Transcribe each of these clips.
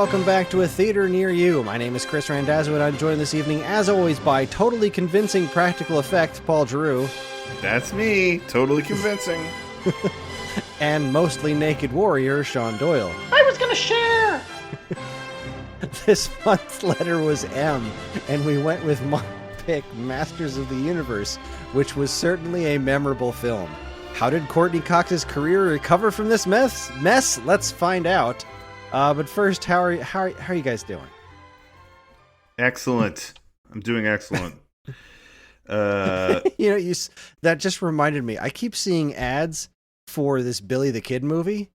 welcome back to A Theater Near You. My name is Kris Randazzo, and I'm joined this evening, as always, by totally convincing practical effect, Paul Giroux. That's me, totally convincing. And mostly naked warrior, Sean Doyle. I was gonna share! This month's letter was M, and we went with my pick, Masters of the Universe, which was certainly a memorable film. How did Courtney Cox's career recover from this mess? Let's find out. But first, how are you guys doing? Excellent. I'm doing excellent. That just reminded me. I keep seeing ads for this Billy the Kid movie,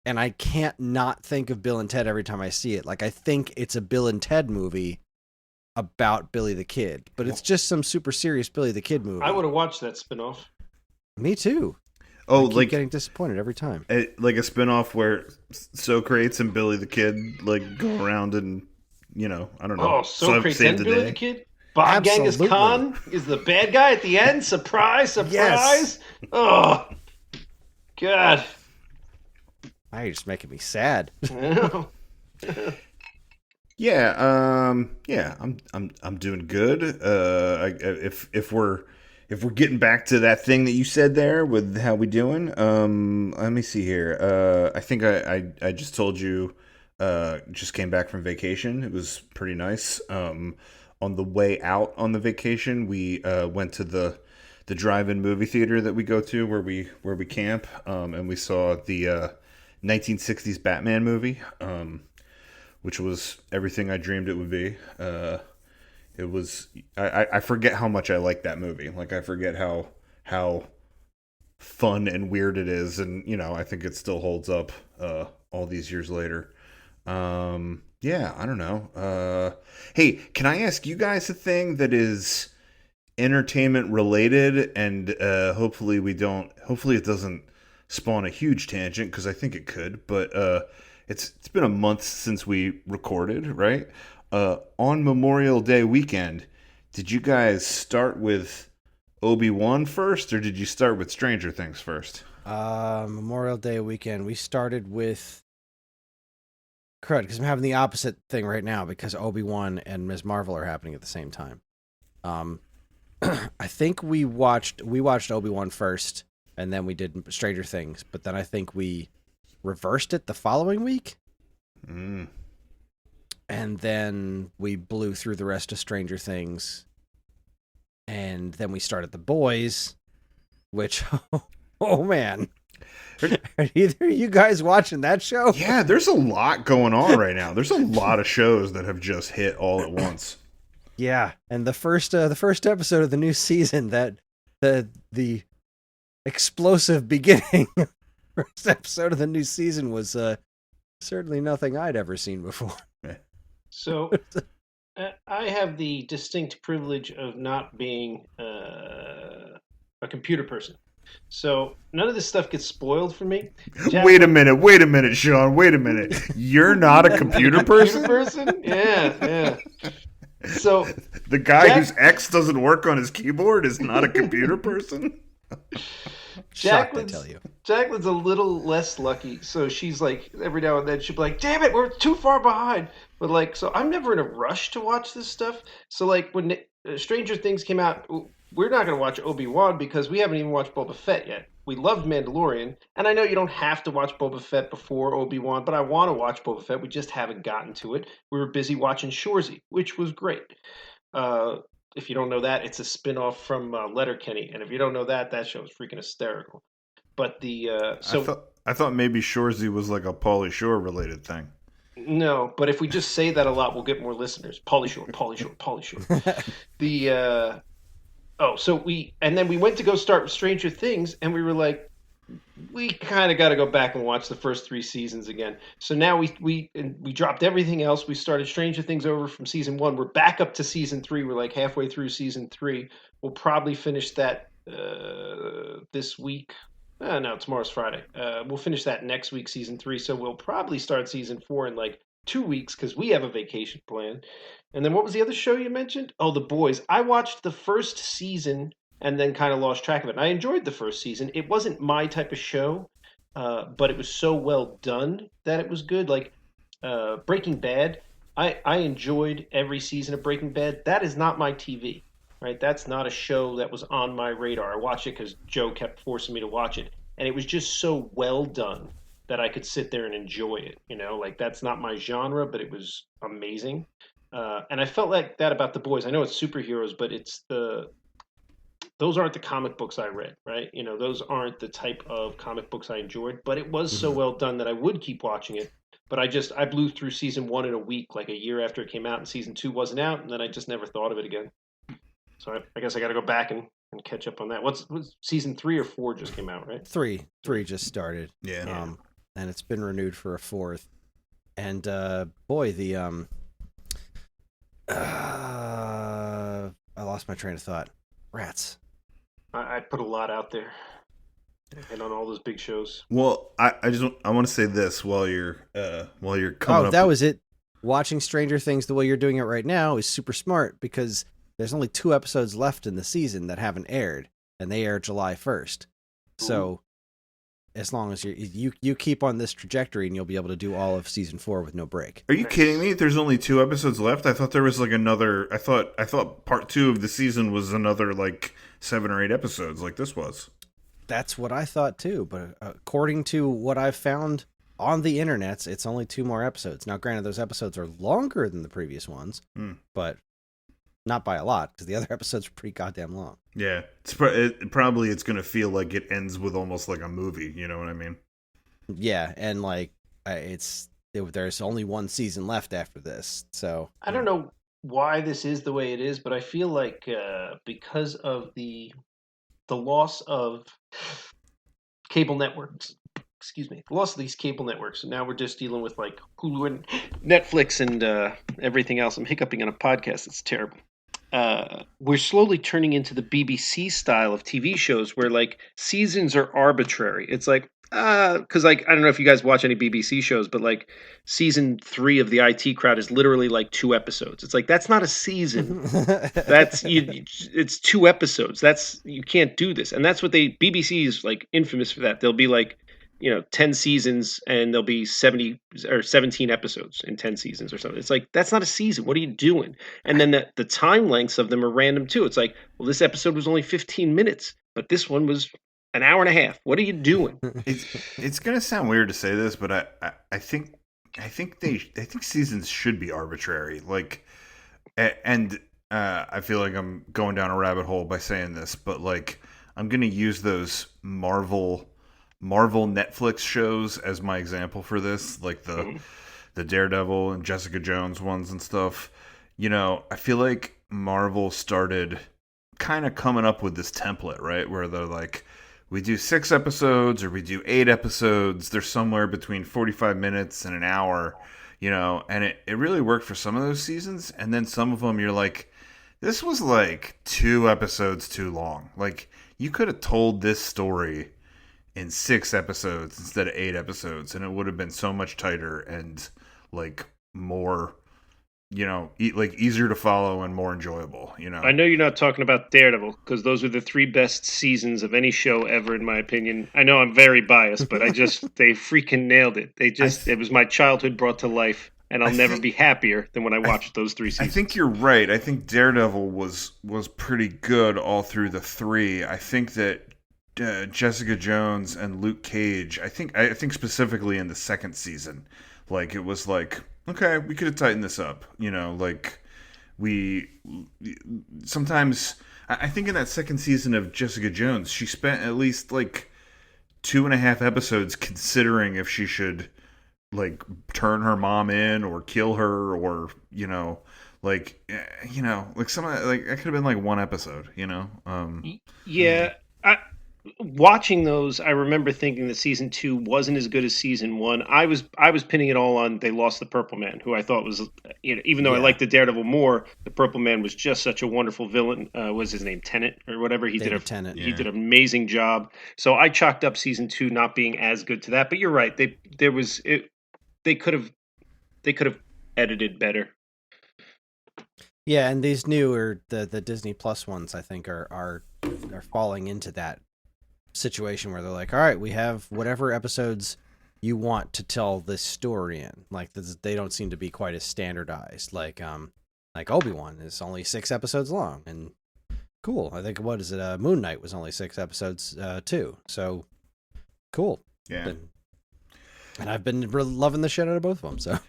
and I can't not think of Bill and Ted every time I see it. Like, I think it's a Bill and Ted movie about Billy the Kid, but it's just some super serious Billy the Kid movie. I would have watched that spinoff. Me too. Oh, I keep getting disappointed every time. Like a spinoff where Socrates and Billy the Kid go around and I don't know. Oh, Socrates and Billy the Kid. Bob Absolutely. Genghis Khan is the bad guy at the end. Surprise, surprise. Yes. Oh, God. Now you're just making me sad. Yeah, I'm doing good. If we're getting back to that thing that you said there with how we doing, let me see here. I think I just told you, just came back from vacation. It was pretty nice. On the way out on the vacation, we went to the drive-in movie theater that we go to where we camp, and we saw the 1960s Batman movie, which was everything I dreamed it would be. It was. I forget how much I like that movie. Like, I forget how fun and weird it is, and I think it still holds up all these years later. Yeah, I don't know. Hey, can I ask you guys a thing that is entertainment related, and hopefully it doesn't spawn a huge tangent, because I think it could. But it's been a month since we recorded, right? On Memorial Day weekend, did you guys start with Obi-Wan first, or did you start with Stranger Things first? Memorial Day weekend, we started with... Crud, because I'm having the opposite thing right now, because Obi-Wan and Ms. Marvel are happening at the same time. I think we watched Obi-Wan first, and then we did Stranger Things, but then I think we reversed it the following week. And then we blew through the rest of Stranger Things. And then we started The Boys, which, oh man. Are either of you guys watching that show? Yeah, there's a lot going on right now. There's a lot of shows that have just hit all at once. Yeah, and the first episode of the new season, that the explosive beginning first episode of the new season was certainly nothing I'd ever seen before. So, I have the distinct privilege of not being a computer person. So, none of this stuff gets spoiled for me. Wait a minute, Sean. Wait a minute. You're not a computer person? Yeah. So, the guy whose X doesn't work on his keyboard is not a computer person? Jacqueline's a little less lucky, so she's like, every now and then she'll be like, damn it, we're too far behind. But so I'm never in a rush to watch this stuff. So when Stranger Things came out, we're not going to watch Obi-Wan because we haven't even watched Boba Fett yet. We loved Mandalorian, and I know you don't have to watch Boba Fett before Obi-Wan, but I want to watch Boba Fett. We just haven't gotten to it. We were busy watching Shoresy, which was great. If you don't know that, it's a spinoff from Letterkenny, and if you don't know that show is freaking hysterical. But I thought maybe Shoresy was like a Pauly Shore related thing. No, but if we just say that a lot, we'll get more listeners. Pauly Shore. Then we went to go start Stranger Things, and we were like, we kind of got to go back and watch the first 3 seasons again. So now we dropped everything else. We started Stranger Things over from season 1. We're back up to season 3. We're like halfway through season 3. We'll probably finish that this week. No, tomorrow's Friday. We'll finish that next week, season 3. So we'll probably start season 4 in like 2 weeks because we have a vacation plan. And then what was the other show you mentioned? Oh, The Boys. I watched the first season and then kind of lost track of it. And I enjoyed the first season. It wasn't my type of show, but it was so well done that it was good. Like, Breaking Bad. I enjoyed every season of Breaking Bad. That is not my TV, right? That's not a show that was on my radar. I watched it because Joe kept forcing me to watch it, and it was just so well done that I could sit there and enjoy it. Like that's not my genre, but it was amazing. And I felt like that about The Boys. I know it's superheroes, but those aren't the comic books I read, right? Those aren't the type of comic books I enjoyed, but it was so Mhm. well done that I would keep watching it. But I blew through season 1 in a week, like a year after it came out, and season 2 wasn't out, and then I just never thought of it again. So I guess I got to go back and catch up on that. What's season 3 or 4 just came out, right? Three just started. Yeah. And it's been renewed for a fourth. And boy, the I lost my train of thought. Rats. I put a lot out there, and on all those big shows. Well, I want to say this while you're coming up. That was it. Watching Stranger Things the way you're doing it right now is super smart because there's only 2 episodes left in the season that haven't aired, and they air July 1st. So as long as you keep on this trajectory, and you'll be able to do all of season 4 with no break. Are you kidding me? There's only 2 episodes left. I thought there was like another. I thought part 2 of the season was another like 7 or 8 episodes, like this was. That's what I thought too, but according to what I've found on the internets, it's only 2 more episodes. Now, granted, those episodes are longer than the previous ones, but not by a lot because the other episodes are pretty goddamn long. Yeah, it's going to feel like it ends with almost like a movie. You know what I mean? Yeah, and like there's only 1 season left after this, so I don't know why this is the way it is, but I feel like because of the loss of cable networks, the loss of these cable networks, and now we're just dealing with like Hulu and Netflix and everything else. I'm hiccuping on a podcast. It's terrible. We're slowly turning into the BBC style of TV shows where like seasons are arbitrary. It's like because like I don't know if you guys watch any BBC shows, but like season 3 of the IT Crowd is literally like 2 episodes. It's like that's not a season. That's it's 2 episodes. You can't do this, and that's what BBC is like infamous for that. They'll be like 10 seasons and there'll be 70 or 17 episodes in 10 seasons or something. It's like that's not a season. What are you doing? And then the time lengths of them are random too. It's like, well, this episode was only 15 minutes, but this one was an hour and a half. What are you doing? It's gonna sound weird to say this, but I think seasons should be arbitrary. Like, and I feel like I'm going down a rabbit hole by saying this, but like I'm gonna use those Marvel Netflix shows as my example for this, like the Daredevil and Jessica Jones ones and stuff. I feel like Marvel started kind of coming up with this template, right? Where they're like, we do 6 episodes or we do 8 episodes. They're somewhere between 45 minutes and an hour, and it really worked for some of those seasons. And then some of them you're like, this was like 2 episodes too long. Like you could have told this story in 6 episodes instead of 8 episodes, and it would have been so much tighter and like more, like easier to follow and more enjoyable. I know you're not talking about Daredevil because those are the 3 best seasons of any show ever, in my opinion. I know I'm very biased, but they freaking nailed it. It was my childhood brought to life, and I'll never be happier than when I watched those 3 seasons. I think you're right. I think Daredevil was pretty good all through the 3. I think that Jessica Jones and Luke Cage, I think specifically in the 2nd season, like it was like, okay, we could have tightened this up, like we sometimes I think in that 2nd season of Jessica Jones, she spent at least like 2.5 episodes considering if she should like turn her mom in or kill her or like some of that, like that could have been like 1 episode. Yeah, watching those, I remember thinking that season 2 wasn't as good as season 1. I was pinning it all on they lost the Purple Man, who I thought was, even though I liked the Daredevil more, the Purple Man was just such a wonderful villain. Was his name Tennant or whatever? He did an amazing job. So I chalked up season 2 not being as good to that. But you're right, they could have edited better. Yeah, and these newer the Disney Plus ones, I think, are falling into that situation where they're like, all right, we have whatever episodes you want to tell this story in. Like they don't seem to be quite as standardized. Like Obi-Wan is only 6 episodes long, and cool. I think what is it? Moon Knight was only 6 episodes too. So cool. Yeah. And I've been loving the shit out of both of them. So.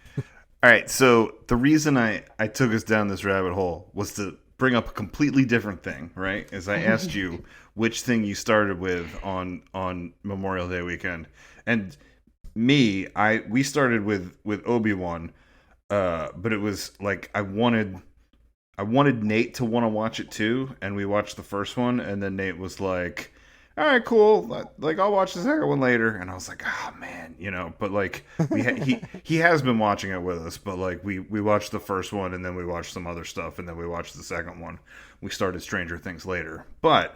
All right, so the reason I took us down this rabbit hole was to bring up a completely different thing, right? As I asked you which thing you started with on Memorial Day weekend, and we started with Obi-Wan, but it was like I wanted Nate to want to watch it too, and we watched the first one, and then Nate was like, all right, cool. Like, I'll watch the second one later. And I was like, oh man, but like he has been watching it with us, but like we watched the first one and then we watched some other stuff and then we watched the second one. We started Stranger Things later. But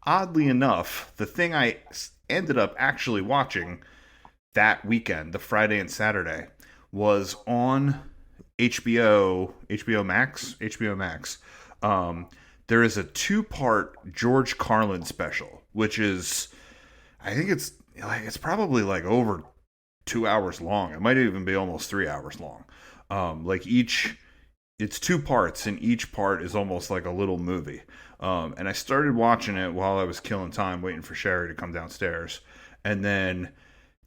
oddly enough, the thing I ended up actually watching that weekend, the Friday and Saturday, was on HBO Max. There is a 2-part George Carlin special, which is, I think it's probably like over 2 hours long. It might even be almost 3 hours long. It's 2 parts, and each part is almost like a little movie. And I started watching it while I was killing time waiting for Sherry to come downstairs. And then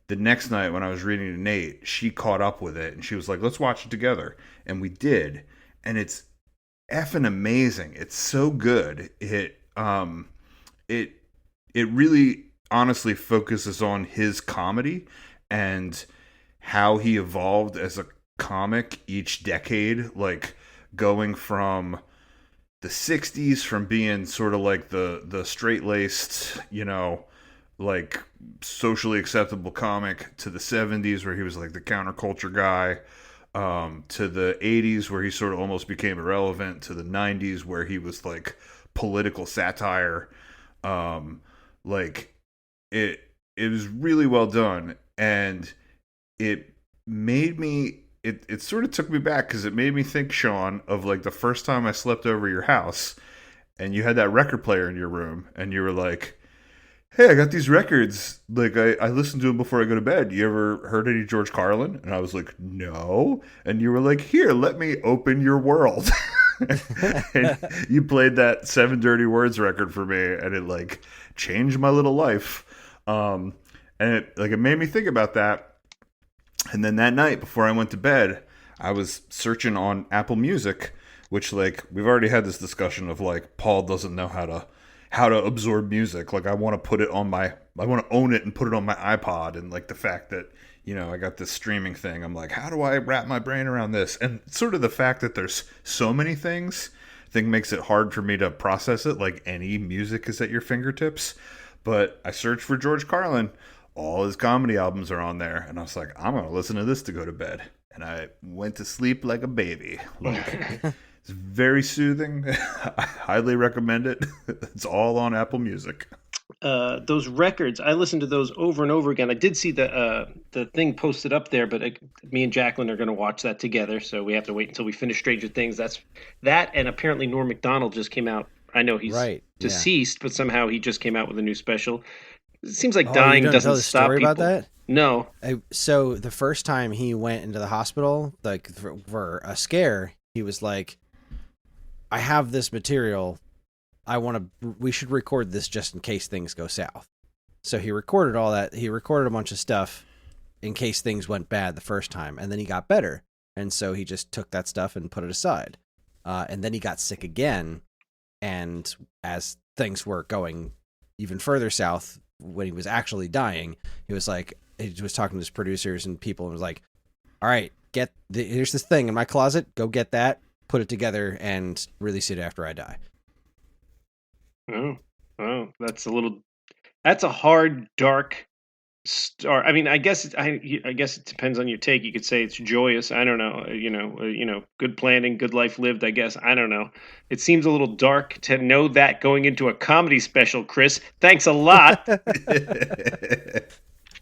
the next night when I was reading to Nate, she caught up with it, and she was like, let's watch it together. And we did. And it's effing amazing. It's so good. It really honestly focuses on his comedy and how he evolved as a comic each decade, like going from the 60s, from being sort of like the straight-laced, like socially acceptable comic, to the 70s where he was like the counterculture guy, to the 80s where he sort of almost became irrelevant, to the 90s where he was like political satire. Like it was really well done, and it made me it sort of took me back, because it made me think, Sean, of like the first time I slept over your house and you had that record player in your room and you were like, hey, I got these records. Like, I listened to them before I go to bed. You ever heard any George Carlin? And I was like, no. And you were like, here, let me open your world. And you played that 7 Dirty Words record for me, and it like changed my little life. And it made me think about that. And then that night before I went to bed, I was searching on Apple Music, which, like, we've already had this discussion of like Paul doesn't know how to absorb music. Like, I want to own it and put it on my iPod. And like the fact that, I got this streaming thing, I'm like, how do I wrap my brain around this? And sort of the fact that there's so many things, I think makes it hard for me to process it. Like, any music is at your fingertips. But I searched for George Carlin. All his comedy albums are on there. And I was like, I'm going to listen to this to go to bed. And I went to sleep like a baby. Like, it's very soothing. I highly recommend it. It's all on Apple Music. Those records, I listened to those over and over again. I did see the thing posted up there, but me and Jacqueline are going to watch that together, so we have to wait until we finish Stranger Things. That's that, and apparently Norm Macdonald just came out. I know he's deceased, but somehow he just came out with a new special. It seems like dying doesn't stop people. About that? No. So the first time he went into the hospital, like for a scare, he was like, I have this material. We should record this just in case things go south. So he recorded all that. He recorded a bunch of stuff in case things went bad the first time, and then he got better. And so he just took that stuff and put it aside. And then he got sick again. And as things were going even further south, when he was actually dying, he was talking to his producers and people and was like, all right, here's this thing in my closet. Go get that, put it together, and release it after I die. Oh, that's a hard, dark start. I mean, I guess it depends on your take. You could say it's joyous. I don't know. Good planning, good life lived, I guess. I don't know. It seems a little dark to know that going into a comedy special, Kris. Thanks a lot.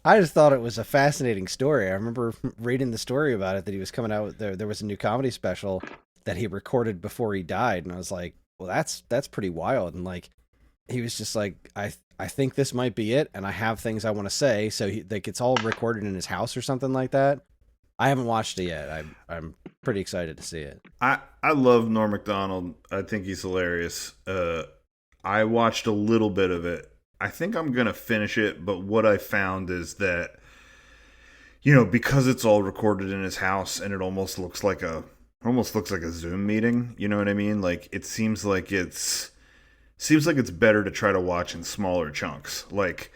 I just thought it was a fascinating story. I remember reading the story about it, that he was coming out. There was a new comedy special that he recorded before he died. And I was like, well, that's pretty wild. And like, he was just like, I think this might be it, and I have things I want to say. So it's all recorded in his house or something like that. I haven't watched it yet. I'm pretty excited to see it. I love Norm Macdonald. I think he's hilarious. I watched a little bit of it. I think I'm gonna finish it, but what I found is that, because it's all recorded in his house and it almost looks like a Zoom meeting. You know what I mean? Like it seems like it's better to try to watch in smaller chunks. Like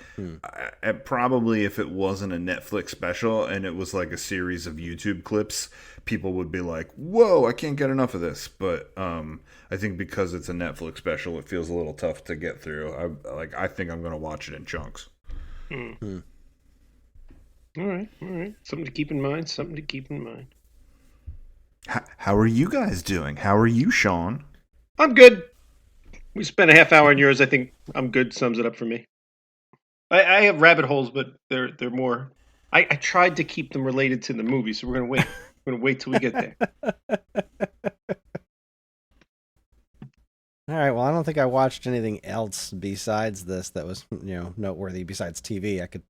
probably if it wasn't a Netflix special and it was like a series of YouTube clips, people would be like, "Whoa, I can't get enough of this." But I think because it's a Netflix special, it feels a little tough to get through. I think I'm going to watch it in chunks. All right. Something to keep in mind. How are you guys doing? How are you, Sean? I'm good. We spent a half hour on yours. I think I'm good. Sums it up for me. I have rabbit holes, but they're more. I tried to keep them related to the movie, so we're gonna wait. We're gonna wait till we get there. All right. Well, I don't think I watched anything else besides this that was noteworthy besides TV. I could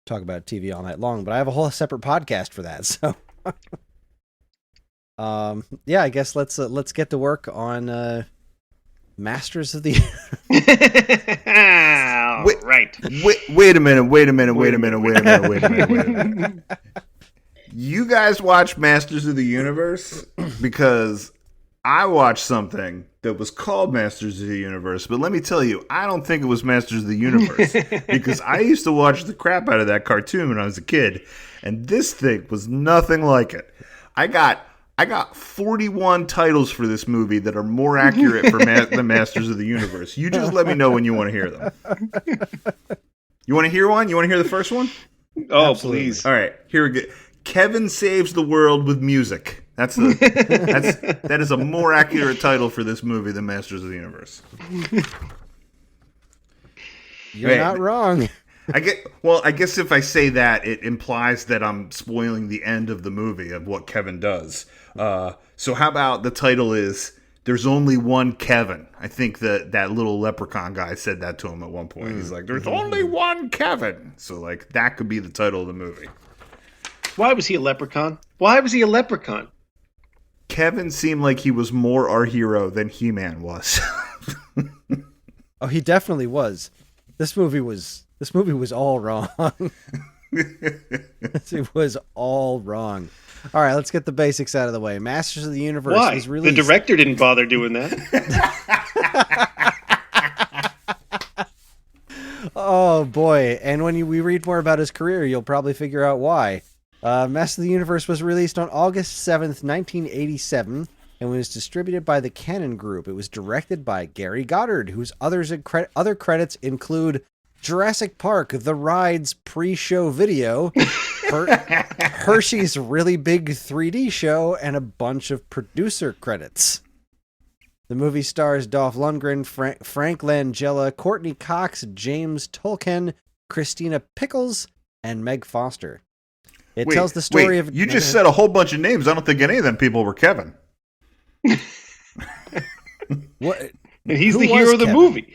talk about TV all night long, but I have a whole separate podcast for that. So, yeah, I guess let's get to work on Masters of the. Right. Wait a minute. You guys watch Masters of the Universe? Because I watched something that was called Masters of the Universe, but let me tell you, I don't think it was Masters of the Universe because I used to watch the crap out of that cartoon when I was a kid, and this thing was nothing like it. I got 41 titles for this movie that are more accurate for the Masters of the Universe. You just let me know when you want to hear them. You want to hear one? You want to hear the first one? Oh, Absolutely. please. All right, here we go. Kevin saves the world with music. That is a more accurate title for this movie than Masters of the Universe. You're not wrong. I guess if I say that, it implies that I'm spoiling the end of the movie of what Kevin does. So how about the title is "There's Only One Kevin"? I think that little leprechaun guy said that to him at one point. He's like, "There's only one Kevin." So like that could be the title of the movie. Why was he a leprechaun? Kevin seemed like he was more our hero than He-Man was. Oh, he definitely was. This movie was all wrong. It was all wrong. All right, let's get the basics out of the way. Masters of the Universe was released. The director didn't bother doing that. Oh boy! And when we read more about his career, you'll probably figure out why. Masters of the Universe was released on August 7th, 1987, and was distributed by the Cannon Group. It was directed by Gary Goddard, whose other credits include Jurassic Park, The Ride's pre-show video, Hershey's Really Big 3D Show, and a bunch of producer credits. The movie stars Dolph Lundgren, Frank Langella, Courtney Cox, James Tolkien, Christina Pickles, and Meg Foster. It tells the story of... You just said a whole bunch of names. I don't think any of them people were Kevin. What? And he's the hero of the movie.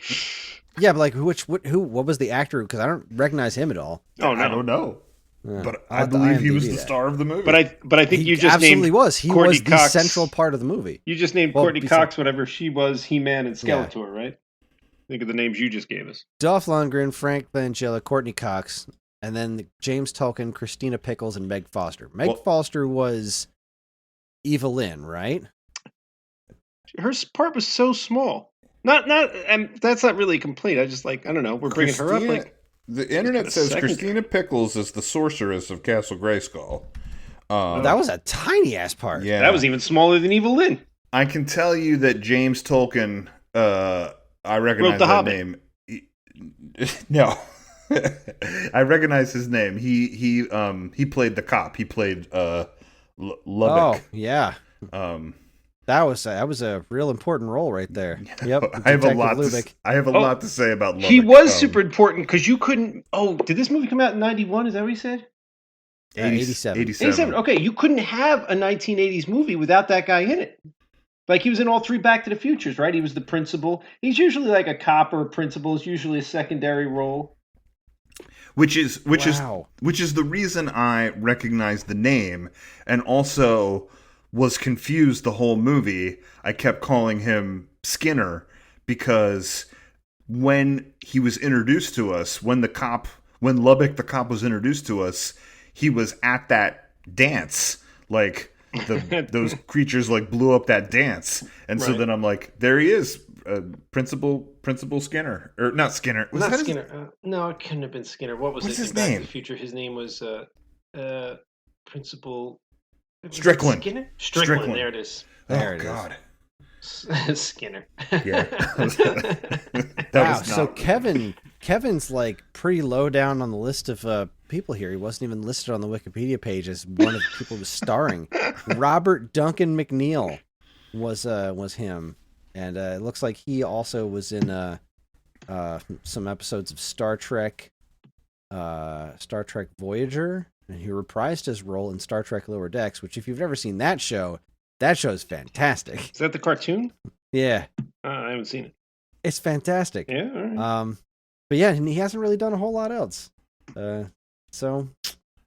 Yeah, but like, what was the actor? Because I don't recognize him at all. Oh, no. I don't know. Yeah, but I believe he was the star of the movie. But I think you just absolutely named was. He Courtney was the Cox. central part of the movie. You just named Courtney Cox, whatever she was, He-Man and Skeletor, right? Think of the names you just gave us. Dolph Lundgren, Frank Langella, Courtney Cox, and then James Tolkien, Christina Pickles, and Meg Foster. Meg Foster was Evelyn, right? Her part was so small. And that's not really complete. I just I don't know. We're bringing her up the internet says Christina Pickles is the sorceress of Castle Grayskull. That was a tiny ass part. Yeah, that was even smaller than Evelyn. I can tell you that James Tolkien. I recognize that name. No, I recognize his name. He played the cop. He played Lubbock. Oh yeah. That was a real important role right there. Yep. I have a lot to say about Lubbock. He was super important because you couldn't. Oh, did this movie come out in 91? Is that what he said? 87. 87. Okay, you couldn't have a 1980s movie without that guy in it. Like he was in all three Back to the Futures, right? He was the principal. He's usually like a cop or a principal. It's usually a secondary role. Which is Wow. the reason I recognize the name, and also was confused the whole movie. I kept calling him Skinner because when he was introduced to us, when Lubbock the cop was introduced to us, he was at that dance. Like those creatures like blew up that dance. And so Right. then I'm like, there he is. Principal Skinner, or not Skinner? Was Not that Skinner. No, it couldn't have been Skinner. What was What's it his in Back name? to the Future? His name was Principal Strickland. Skinner? Strickland. There it is. There Oh it is. God. Skinner. Yeah. That Wow. was So not- Kevin's like pretty low down on the list of people here. He wasn't even listed on the Wikipedia page as one of the people who's starring. Robert Duncan McNeil was him, and it looks like he also was in some episodes of Star Trek Voyager, and he reprised his role in Star Trek Lower Decks. Which, if you've never seen that show is fantastic. Is that the cartoon? Yeah, I haven't seen it. it's fantastic. Yeah, all right. But yeah, and he hasn't really done a whole lot else. So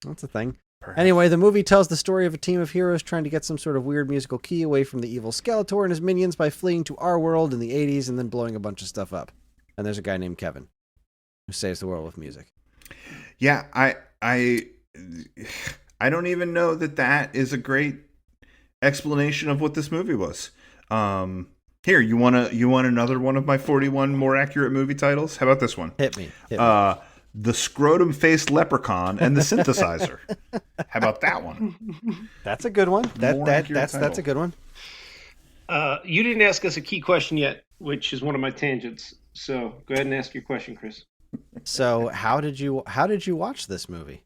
that's a thing. Perhaps. Anyway, the movie tells the story of a team of heroes trying to get some sort of weird musical key away from the evil Skeletor and his minions by fleeing to our world in the 80s and then blowing a bunch of stuff up. And there's a guy named Kevin who saves the world with music. Yeah, I don't even know that is a great explanation of what this movie was. Here, you want another one of my 41 more accurate movie titles? How about this one? Hit me. The Scrotum-Faced Leprechaun and the Synthesizer. How about that one? That's a good one. That's a good one. You didn't ask us a key question yet, which is one of my tangents. So go ahead and ask your question, Chris. So how did you watch this movie?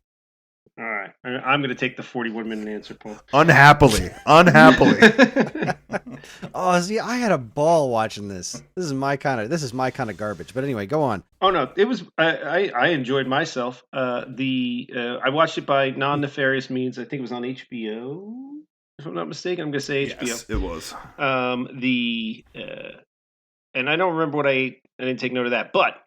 All right. I'm going to take the 41-minute answer, Paul. Unhappily. Oh, see, I had a ball watching this. This is my kind of garbage. But anyway, go on. Oh no, it was. I enjoyed myself. I watched it by non-nefarious means. I think it was on HBO, if I'm not mistaken. I'm going to say HBO. Yes, it was. And I don't remember what I ate. I didn't take note of that, but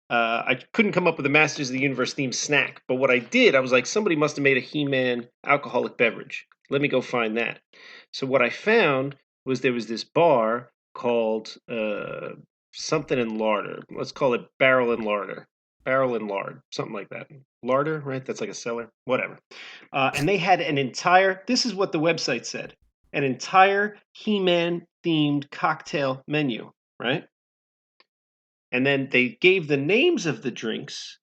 I couldn't come up with a Masters of the Universe themed snack. But what I did, I was like, somebody must have made a He-Man alcoholic beverage. Let me go find that. So what I found was there was this bar called something and larder. Let's call it Barrel and Larder. Barrel and Lard, something like that. Larder, right? That's like a cellar. Whatever. And they had an entire, this is what the website said, an entire He-Man themed cocktail menu, right? And then they gave the names of the drinks,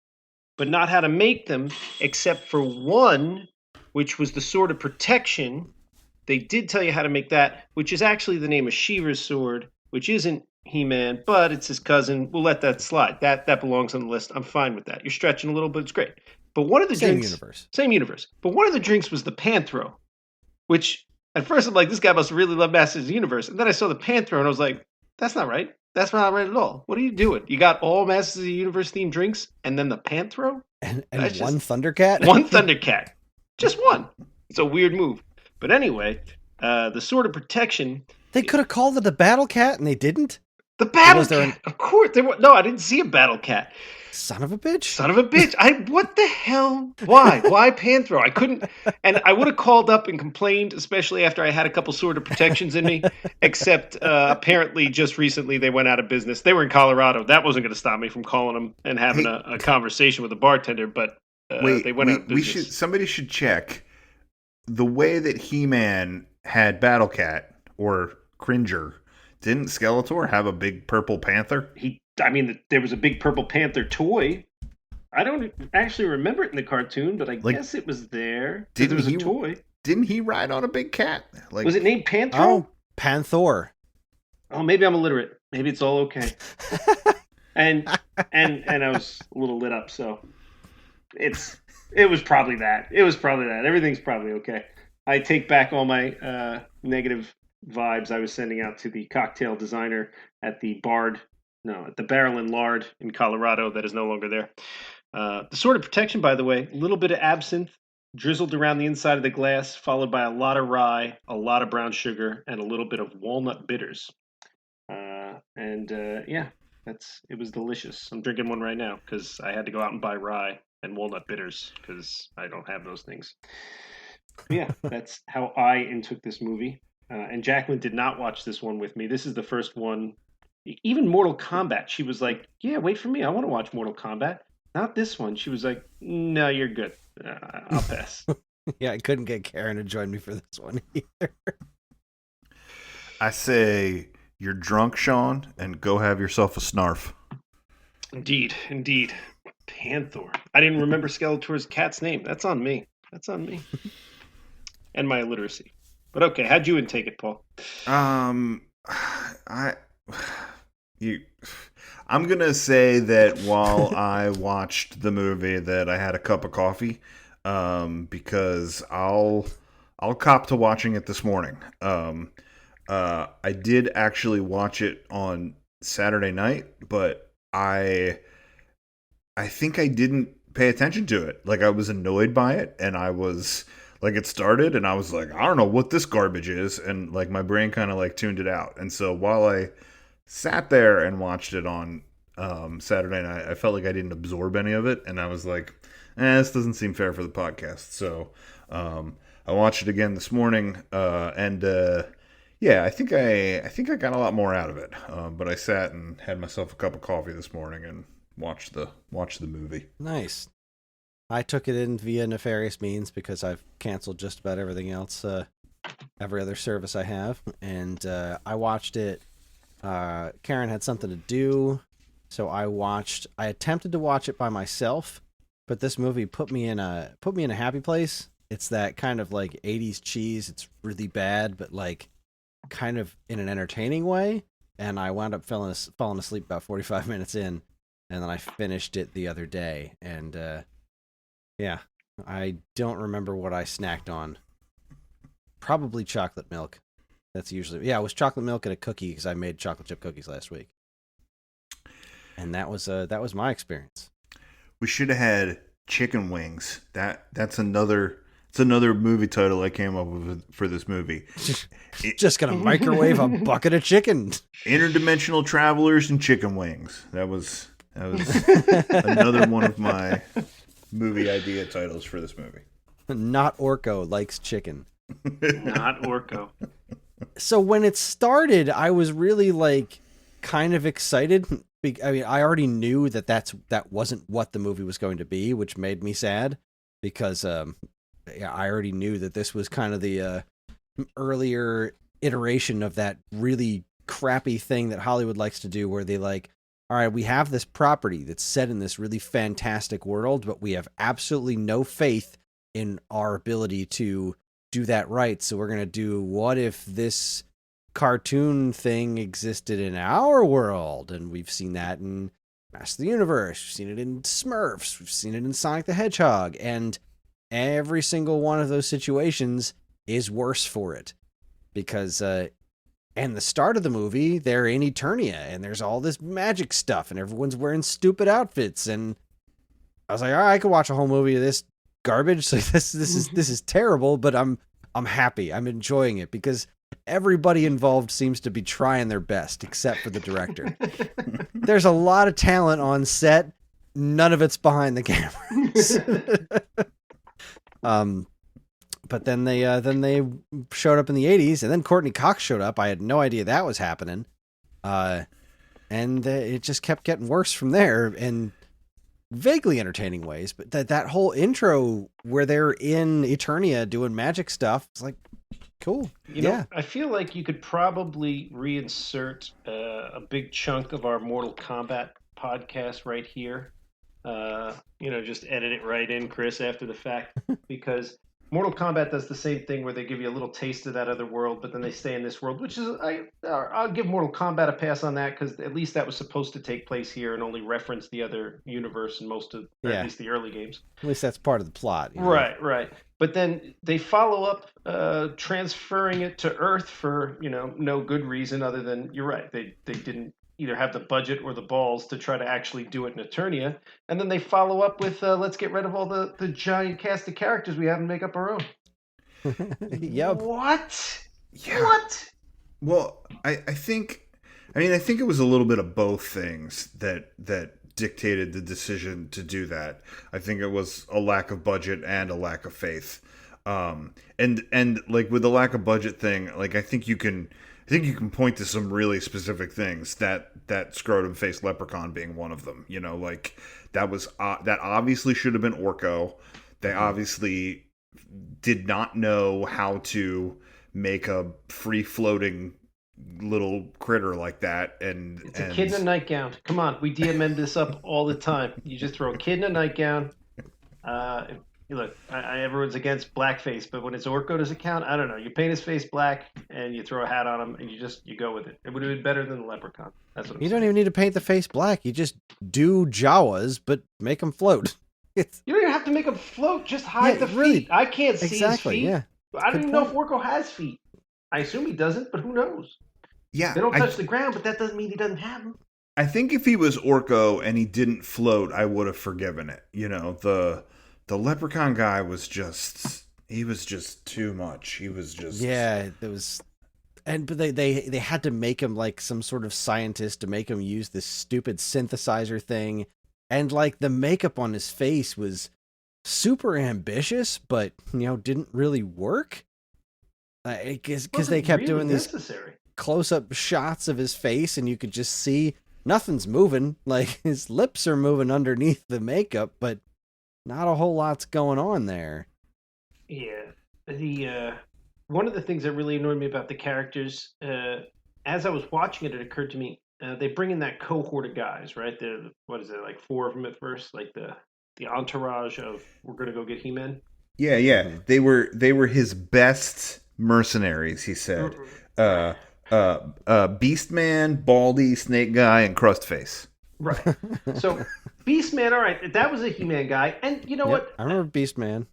but not how to make them, except for one, which was the Sword of Protection. They did tell you how to make that, which is actually the name of Shiva's sword, which isn't He-Man, but it's his cousin. We'll let that slide. That belongs on the list. I'm fine with that. You're stretching a little, but it's great. But one of the Same drinks, universe. same universe. But one of the drinks was the Panthro, which at first I'm like, this guy must really love Masters of the Universe. And then I saw the Panthro and I was like, that's not right. That's not right at all. What are you doing? You got all Masters of the Universe themed drinks and then the Panthro? And That's one Thundercat? One Thundercat. Just one. It's a weird move. But anyway, the Sword of Protection. They could have called it the Battle Cat and they didn't? The Battle Was there Cat. Of course. No, I didn't see a Battle Cat. Son of a bitch. Son of a bitch. What the hell? Why? Why Panthro? I couldn't. And I would have called up and complained, especially after I had a couple Sword of Protections in me. Except apparently just recently they went out of business. They were in Colorado. That wasn't going to stop me from calling them and having a conversation with a bartender. But they went out of business. Somebody should check the way that He-Man had Battle Cat or Cringer. Didn't Skeletor have a big purple panther? There was a big purple panther toy. I don't actually remember it in the cartoon, but I guess it was there. There was a toy. Didn't he ride on a big cat? Was it named Panthro? Oh, Panthor. Oh, maybe I'm illiterate. Maybe it's all okay. and I was a little lit up, so it was probably that. Everything's probably okay. I take back all my negative vibes I was sending out to the cocktail designer at the Barrel and Lard in Colorado that is no longer there. The Sword of Protection, by the way, a little bit of absinthe, drizzled around the inside of the glass, followed by a lot of rye, a lot of brown sugar, and a little bit of walnut bitters. Yeah, it was delicious. I'm drinking one right now because I had to go out and buy rye and walnut bitters because I don't have those things. But yeah, that's how I intook this movie. And Jacqueline did not watch this one with me. This is the first one. Even Mortal Kombat, she was like, "Yeah, wait for me. I want to watch Mortal Kombat." Not this one. She was like, "No, you're good. I'll pass." Yeah, I couldn't get Karen to join me for this one either. I say you're drunk, Sean, and go have yourself a snarf. Indeed. Panther. I didn't remember Skeletor's cat's name. That's on me. And my illiteracy. But okay, how'd you intake it, Paul? I'm gonna say that while I watched the movie, that I had a cup of coffee, because I'll cop to watching it this morning. I did actually watch it on Saturday night, but I think I didn't pay attention to it. Like, I was annoyed by it, and I was like, it started, and I was like, I don't know what this garbage is, and like my brain kind of like tuned it out. And so while I sat there and watched it on Saturday night, I felt like I didn't absorb any of it, and I was like, this doesn't seem fair for the podcast. So I watched it again this morning, and yeah, I think I got a lot more out of it. But I sat and had myself a cup of coffee this morning and watched the movie. Nice. I took it in via nefarious means because I've canceled just about everything else, every other service I have, and I watched it. Karen had something to do, so I attempted to watch it by myself, but this movie put me in a happy place. It's that kind of like 80s cheese. It's really bad, but like kind of in an entertaining way. And I wound up falling asleep about 45 minutes in, and then I finished it the other day. And yeah, I don't remember what I snacked on. Probably chocolate milk. That's usually, it was chocolate milk and a cookie because I made chocolate chip cookies last week. And that was my experience. We should have had chicken wings. That's another movie title I came up with for this movie. Just gonna microwave a bucket of chicken. Interdimensional travelers and chicken wings. That was another one of my movie idea titles for this movie. Not Orko likes chicken. Not Orko. So when it started, I was really like kind of excited. I mean, I already knew that wasn't what the movie was going to be, which made me sad because I already knew that this was kind of the earlier iteration of that really crappy thing that Hollywood likes to do, where they like, all right, we have this property that's set in this really fantastic world, but we have absolutely no faith in our ability to do that right. So we're going to do, what if this cartoon thing existed in our world? And we've seen that in Master of the Universe. We've seen it in Smurfs. We've seen it in Sonic the Hedgehog. And every single one of those situations is worse for it. Because, and the start of the movie, they're in Eternia, and there's all this magic stuff, and everyone's wearing stupid outfits. And I was like, all right, I could watch a whole movie of this garbage. So this is terrible, but I'm happy. I'm enjoying it because everybody involved seems to be trying their best, except for the director. There's a lot of talent on set. None of it's behind the cameras. But then they showed up in the 80s, and then Courtney Cox showed up. I had no idea that was happening. And it just kept getting worse from there in vaguely entertaining ways. But that whole intro where they're in Eternia doing magic stuff, it's like, cool. You know, I feel like you could probably reinsert a big chunk of our Mortal Kombat podcast right here. Just edit it right in, Kris, after the fact, because Mortal Kombat does the same thing where they give you a little taste of that other world, but then they stay in this world, which is, I'll give Mortal Kombat a pass on that, because at least that was supposed to take place here and only reference the other universe in most of, or at least the early games. At least that's part of the plot. You know? Right. But then they follow up transferring it to Earth for, no good reason other than, you're right, they didn't either have the budget or the balls to try to actually do it in Eternia. And then they follow up with, let's get rid of all the giant cast of characters we have and make up our own. Yep. What? Yeah. What? Well, I think it was a little bit of both things that dictated the decision to do that. I think it was a lack of budget and a lack of faith. And like with the lack of budget thing, like I think you can point to some really specific things, that scrotum faced leprechaun being one of them. You know, like that obviously should have been Orko. They obviously did not know how to make a free floating little critter like that. And It's a kid in a nightgown. Come on, we DMM this up all the time. You just throw a kid in a nightgown. Look, everyone's against blackface, but when it's Orko's account, I don't know. You paint his face black and you throw a hat on him, and you go with it. It would have been better than the leprechaun. That's what I'm You saying. don't even need to paint the face black. You just do Jawas, but make them float. You don't even have to make him float. Just hide the feet. Really, I can't see exactly, his feet. Yeah. I don't even know if Orko has feet. I assume he doesn't, but who knows? Yeah, They don't touch the ground, but that doesn't mean he doesn't have them. I think if he was Orko and he didn't float, I would have forgiven it. You know, the leprechaun guy was just too much. He was just but they had to make him like some sort of scientist to make him use this stupid synthesizer thing, and like the makeup on his face was super ambitious, but didn't really work. Because they kept doing these close-up shots of his face, and you could just see nothing's moving. Like his lips are moving underneath the makeup, but not a whole lot's going on there. Yeah, one of the things that really annoyed me about the characters, as I was watching it occurred to me they bring in that cohort of guys, right? What is it, like 4 of them at first, like the entourage of we're gonna go get He-Man. Yeah. They were his best mercenaries, he said. Beastman, Baldy, Snake Guy, and Crustface. Right. So Beastman, all right, that was a He-Man guy, and you know what? I remember Beastman.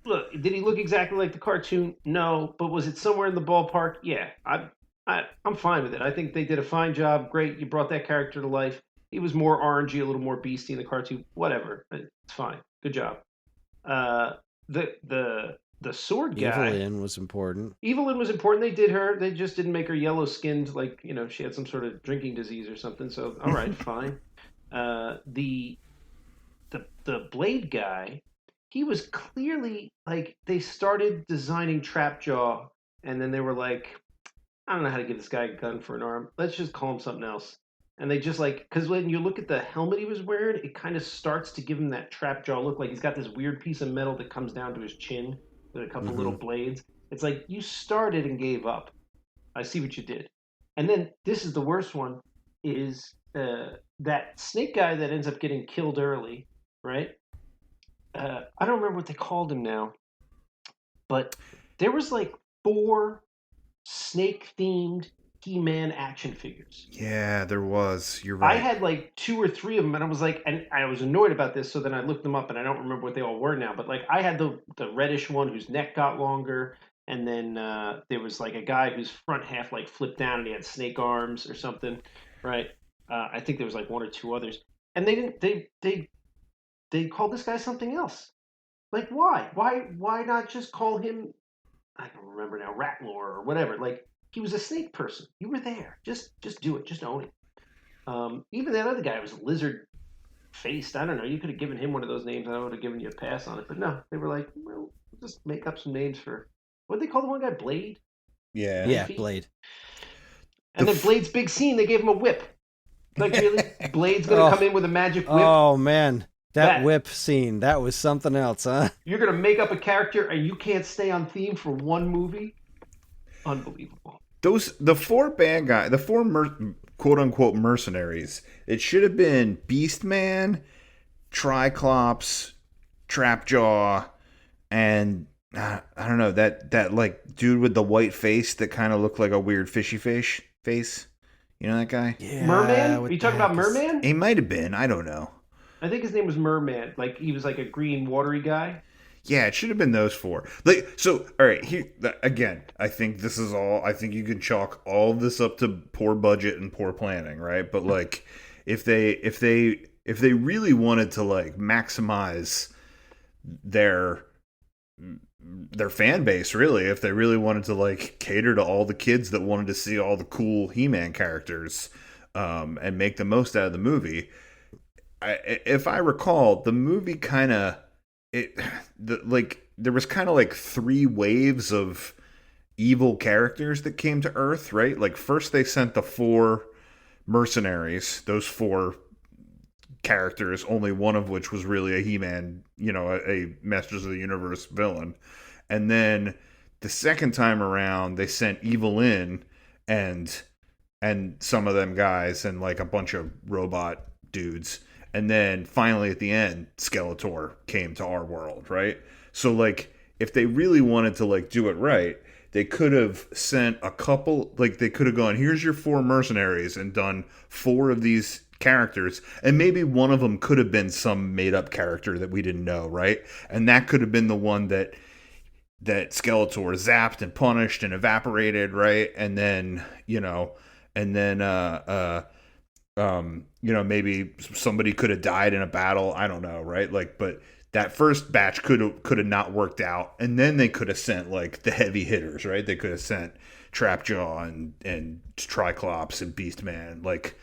Look, did he look exactly like the cartoon? No, but was it somewhere in the ballpark? Yeah, I'm fine with it. I think they did a fine job. Great, you brought that character to life. He was more orangey, a little more beastie in the cartoon. Whatever, it's fine. Good job. The sword guy. Evelyn was important. Evelyn was important. They did her. They just didn't make her yellow skinned, like she had some sort of drinking disease or something. So all right, fine. The Blade guy, he was clearly like they started designing Trapjaw, and then they were like, I don't know how to give this guy a gun for an arm. Let's just call him something else. And they just because when you look at the helmet he was wearing, it kind of starts to give him that Trapjaw look. Like he's got this weird piece of metal that comes down to his chin with a couple little blades. It's like you started and gave up. I see what you did. And then this is the worst one, is that snake guy that ends up getting killed early, right? I don't remember what they called him now, but there was like 4 snake-themed He-Man action figures. Yeah, there was. You're right. I had like 2 or 3 of them, and I was like, and I was annoyed about this, so then I looked them up, and I don't remember what they all were now, but like I had the reddish one whose neck got longer, and then there was like a guy whose front half like flipped down, and he had snake arms or something, right? I think there was like 1 or 2 others, and they didn't. They called this guy something else. Like why? Why not just call him? I don't remember now, Ratlore or whatever. Like he was a snake person. You were there. Just do it. Just own it. Even that other guy was lizard faced. I don't know. You could have given him one of those names. I would have given you a pass on it. But no, they were like, well, just make up some names for what did they call the one guy? Blade. Yeah, Blade. And then Blade's big scene. They gave him a whip. Like really, Blade's gonna come in with a magic whip. Oh man. That whip scene, that was something else, huh? You're going to make up a character and you can't stay on theme for one movie? Unbelievable. The 4 bad guys, the 4 quote-unquote mercenaries, it should have been Beastman, Triclops, Trapjaw, and I don't know, that like dude with the white face that kind of looked like a weird fishy face. You know that guy? Yeah. Merman? Are you talking about Merman? He might have been. I don't know. I think his name was Merman. Like he was like a green, watery guy. Yeah, it should have been those four. Like, so, all right. Here again, I think this is all. I think you can chalk all of this up to poor budget and poor planning, right? But like, if they really wanted to like maximize their their fan base, really, if they really wanted to like cater to all the kids that wanted to see all the cool He-Man characters, and make the most out of the movie, if I recall, the movie kind of it like there was kind of like three waves of evil characters that came to Earth, right? Like first they sent the four mercenaries, those four characters, only one of which was really a He-Man, a Masters of the Universe villain. And then the second time around, they sent Evil in and some of them guys and like a bunch of robot dudes. And then finally at the end, Skeletor came to our world, right? So like if they really wanted to like do it right, they could have sent a couple, like they could have gone, here's your four mercenaries and done four of these characters, and maybe one of them could have been some made up character that we didn't know, right? And that could have been the one that Skeletor zapped and punished and evaporated, right? And then maybe somebody could have died in a battle, I don't know, right? Like, but that first batch could have not worked out, and then they could have sent like the heavy hitters, right? They could have sent Trapjaw and Triclops and Beastman. Like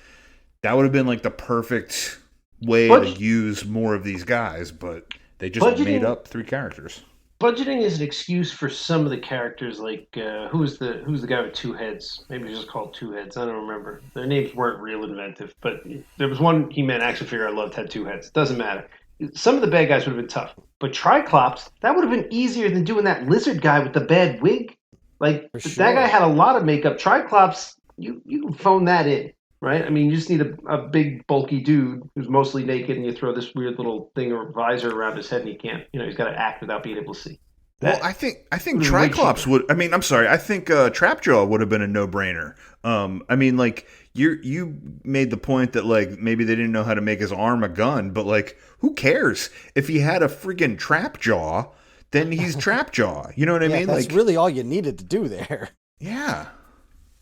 that would have been like the perfect way to use more of these guys, but they just made up three characters. Budgeting is an excuse for some of the characters, like who's the guy with two heads? Maybe he's just called Two Heads. I don't remember. Their names weren't real inventive, but there was one He-Man action figure I loved had two heads. Doesn't matter. Some of the bad guys would have been tough, but Triclops, that would have been easier than doing that lizard guy with the bad wig. Like that guy had a lot of makeup. Triclops, you can phone that in, right? I mean, you just need a big bulky dude who's mostly naked, and you throw this weird little thing or visor around his head, and he can't. He's got to act without being able to see. Well, I think Triclops would. I mean, I'm sorry. I think Trapjaw would have been a no-brainer. I mean, like you made the point that like maybe they didn't know how to make his arm a gun, but like who cares if he had a freaking Trapjaw? Then he's Trapjaw. You know what I mean? That's like really all you needed to do there. Yeah.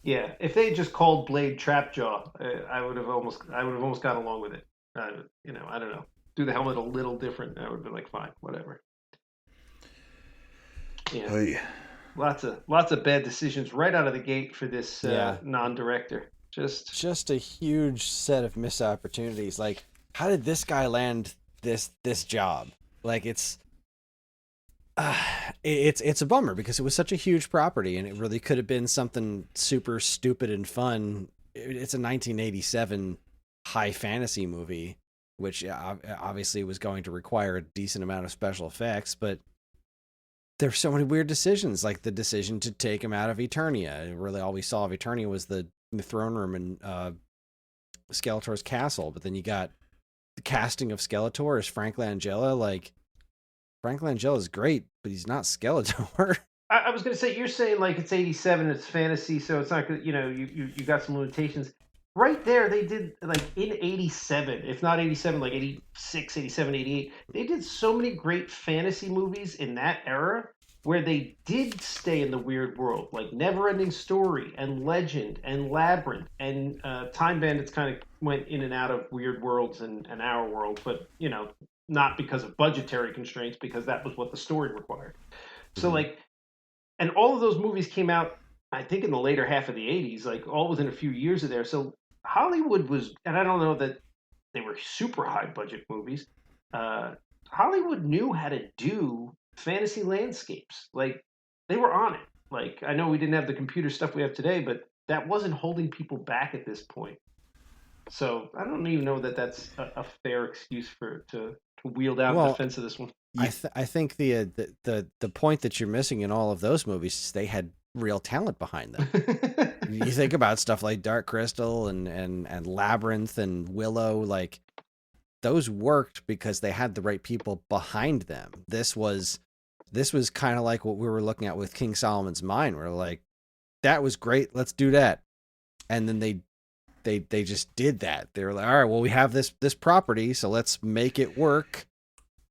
Yeah. If they just called Blade Trapjaw, I would have almost gone along with it. I don't know. Do the helmet a little different. I would have been like, fine, whatever. Yeah. Oh, yeah. Lots of bad decisions right out of the gate for this non-director. Just a huge set of missed opportunities. Like, how did this guy land this job? Like, it's a bummer because it was such a huge property and it really could have been something super stupid and fun. It's a 1987 high fantasy movie, which obviously was going to require a decent amount of special effects, but there's so many weird decisions, like the decision to take him out of Eternia. Really, all we saw of Eternia was the throne room and Skeletor's castle. But then you got the casting of Skeletor as Frank Langella. Like, Frank Langella is great, but he's not Skeletor. I was going to say, you're saying like it's 87, it's fantasy, so it's not good. You got some limitations. Right there, they did, like, in 87, if not 87, like 86, 87, 88, they did so many great fantasy movies in that era where they did stay in the weird world, like Neverending Story and Legend and Labyrinth, and Time Bandits kind of went in and out of weird worlds and our world, but, not because of budgetary constraints, because that was what the story required. So, like, and all of those movies came out, I think, in the later half of the 80s, like, all within a few years of there. So Hollywood was, and I don't know that they were super high budget movies. Hollywood knew how to do fantasy landscapes. Like, they were on it. Like, I know we didn't have the computer stuff we have today, but that wasn't holding people back at this point. So I don't even know that that's a fair excuse to wield out in defense of this one. I think the point that you're missing in all of those movies is they had real talent behind them. You think about stuff like Dark Crystal and Labyrinth and Willow, like those worked because they had the right people behind them. This was kind of like what we were looking at with King Solomon's Mine. We're like, that was great, let's do that. And then they just did that. They were like, all right, well, we have this property, so let's make it work.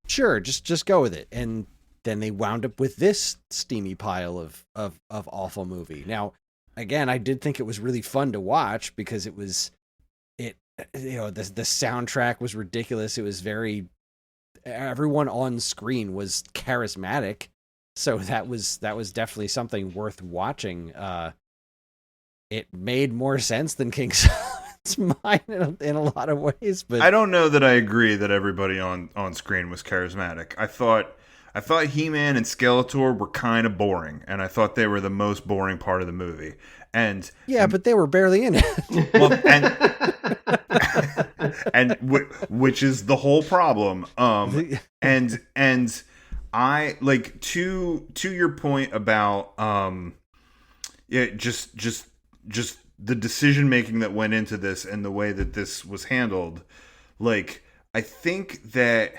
Sure, just go with it. And then they wound up with this steamy pile of awful movie. Now, again, I did think it was really fun to watch because the soundtrack was ridiculous. It was everyone on screen was charismatic. So that was definitely something worth watching. It made more sense than King Solomon's Mine in a lot of ways, but I don't know that I agree that everybody on screen was charismatic. I thought He-Man and Skeletor were kind of boring, and I thought they were the most boring part of the movie. And yeah, but they were barely in it. well, which is the whole problem. And I like to your point about just the decision making that went into this and the way that this was handled. Like, I think that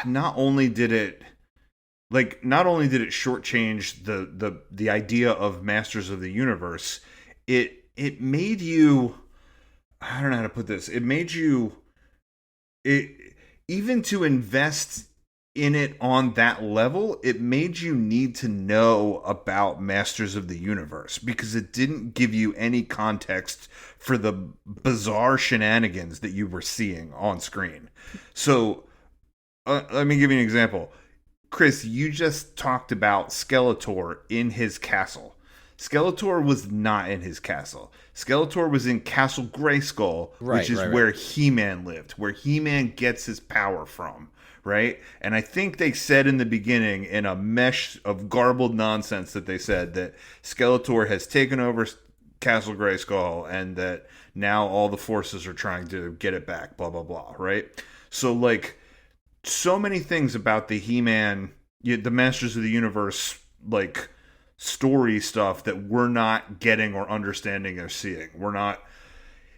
not only did it shortchange the idea of Masters of the Universe, it made you, I don't know how to put this. It made you, even to invest in it on that level, it made you need to know about Masters of the Universe because it didn't give you any context for the bizarre shenanigans that you were seeing on screen. So, let me give you an example. Kris, you just talked about Skeletor in his castle. Skeletor was not in his castle. Skeletor was in Castle Grayskull, which is where He-Man lived, where He-Man gets his power from, right? And I think they said in the beginning, in a mesh of garbled nonsense, that they said that Skeletor has taken over Castle Grayskull and that now all the forces are trying to get it back, blah, blah, blah, right? So, like, so many things about the He-Man, the Masters of the Universe, like, story stuff that we're not getting or understanding or seeing. We're not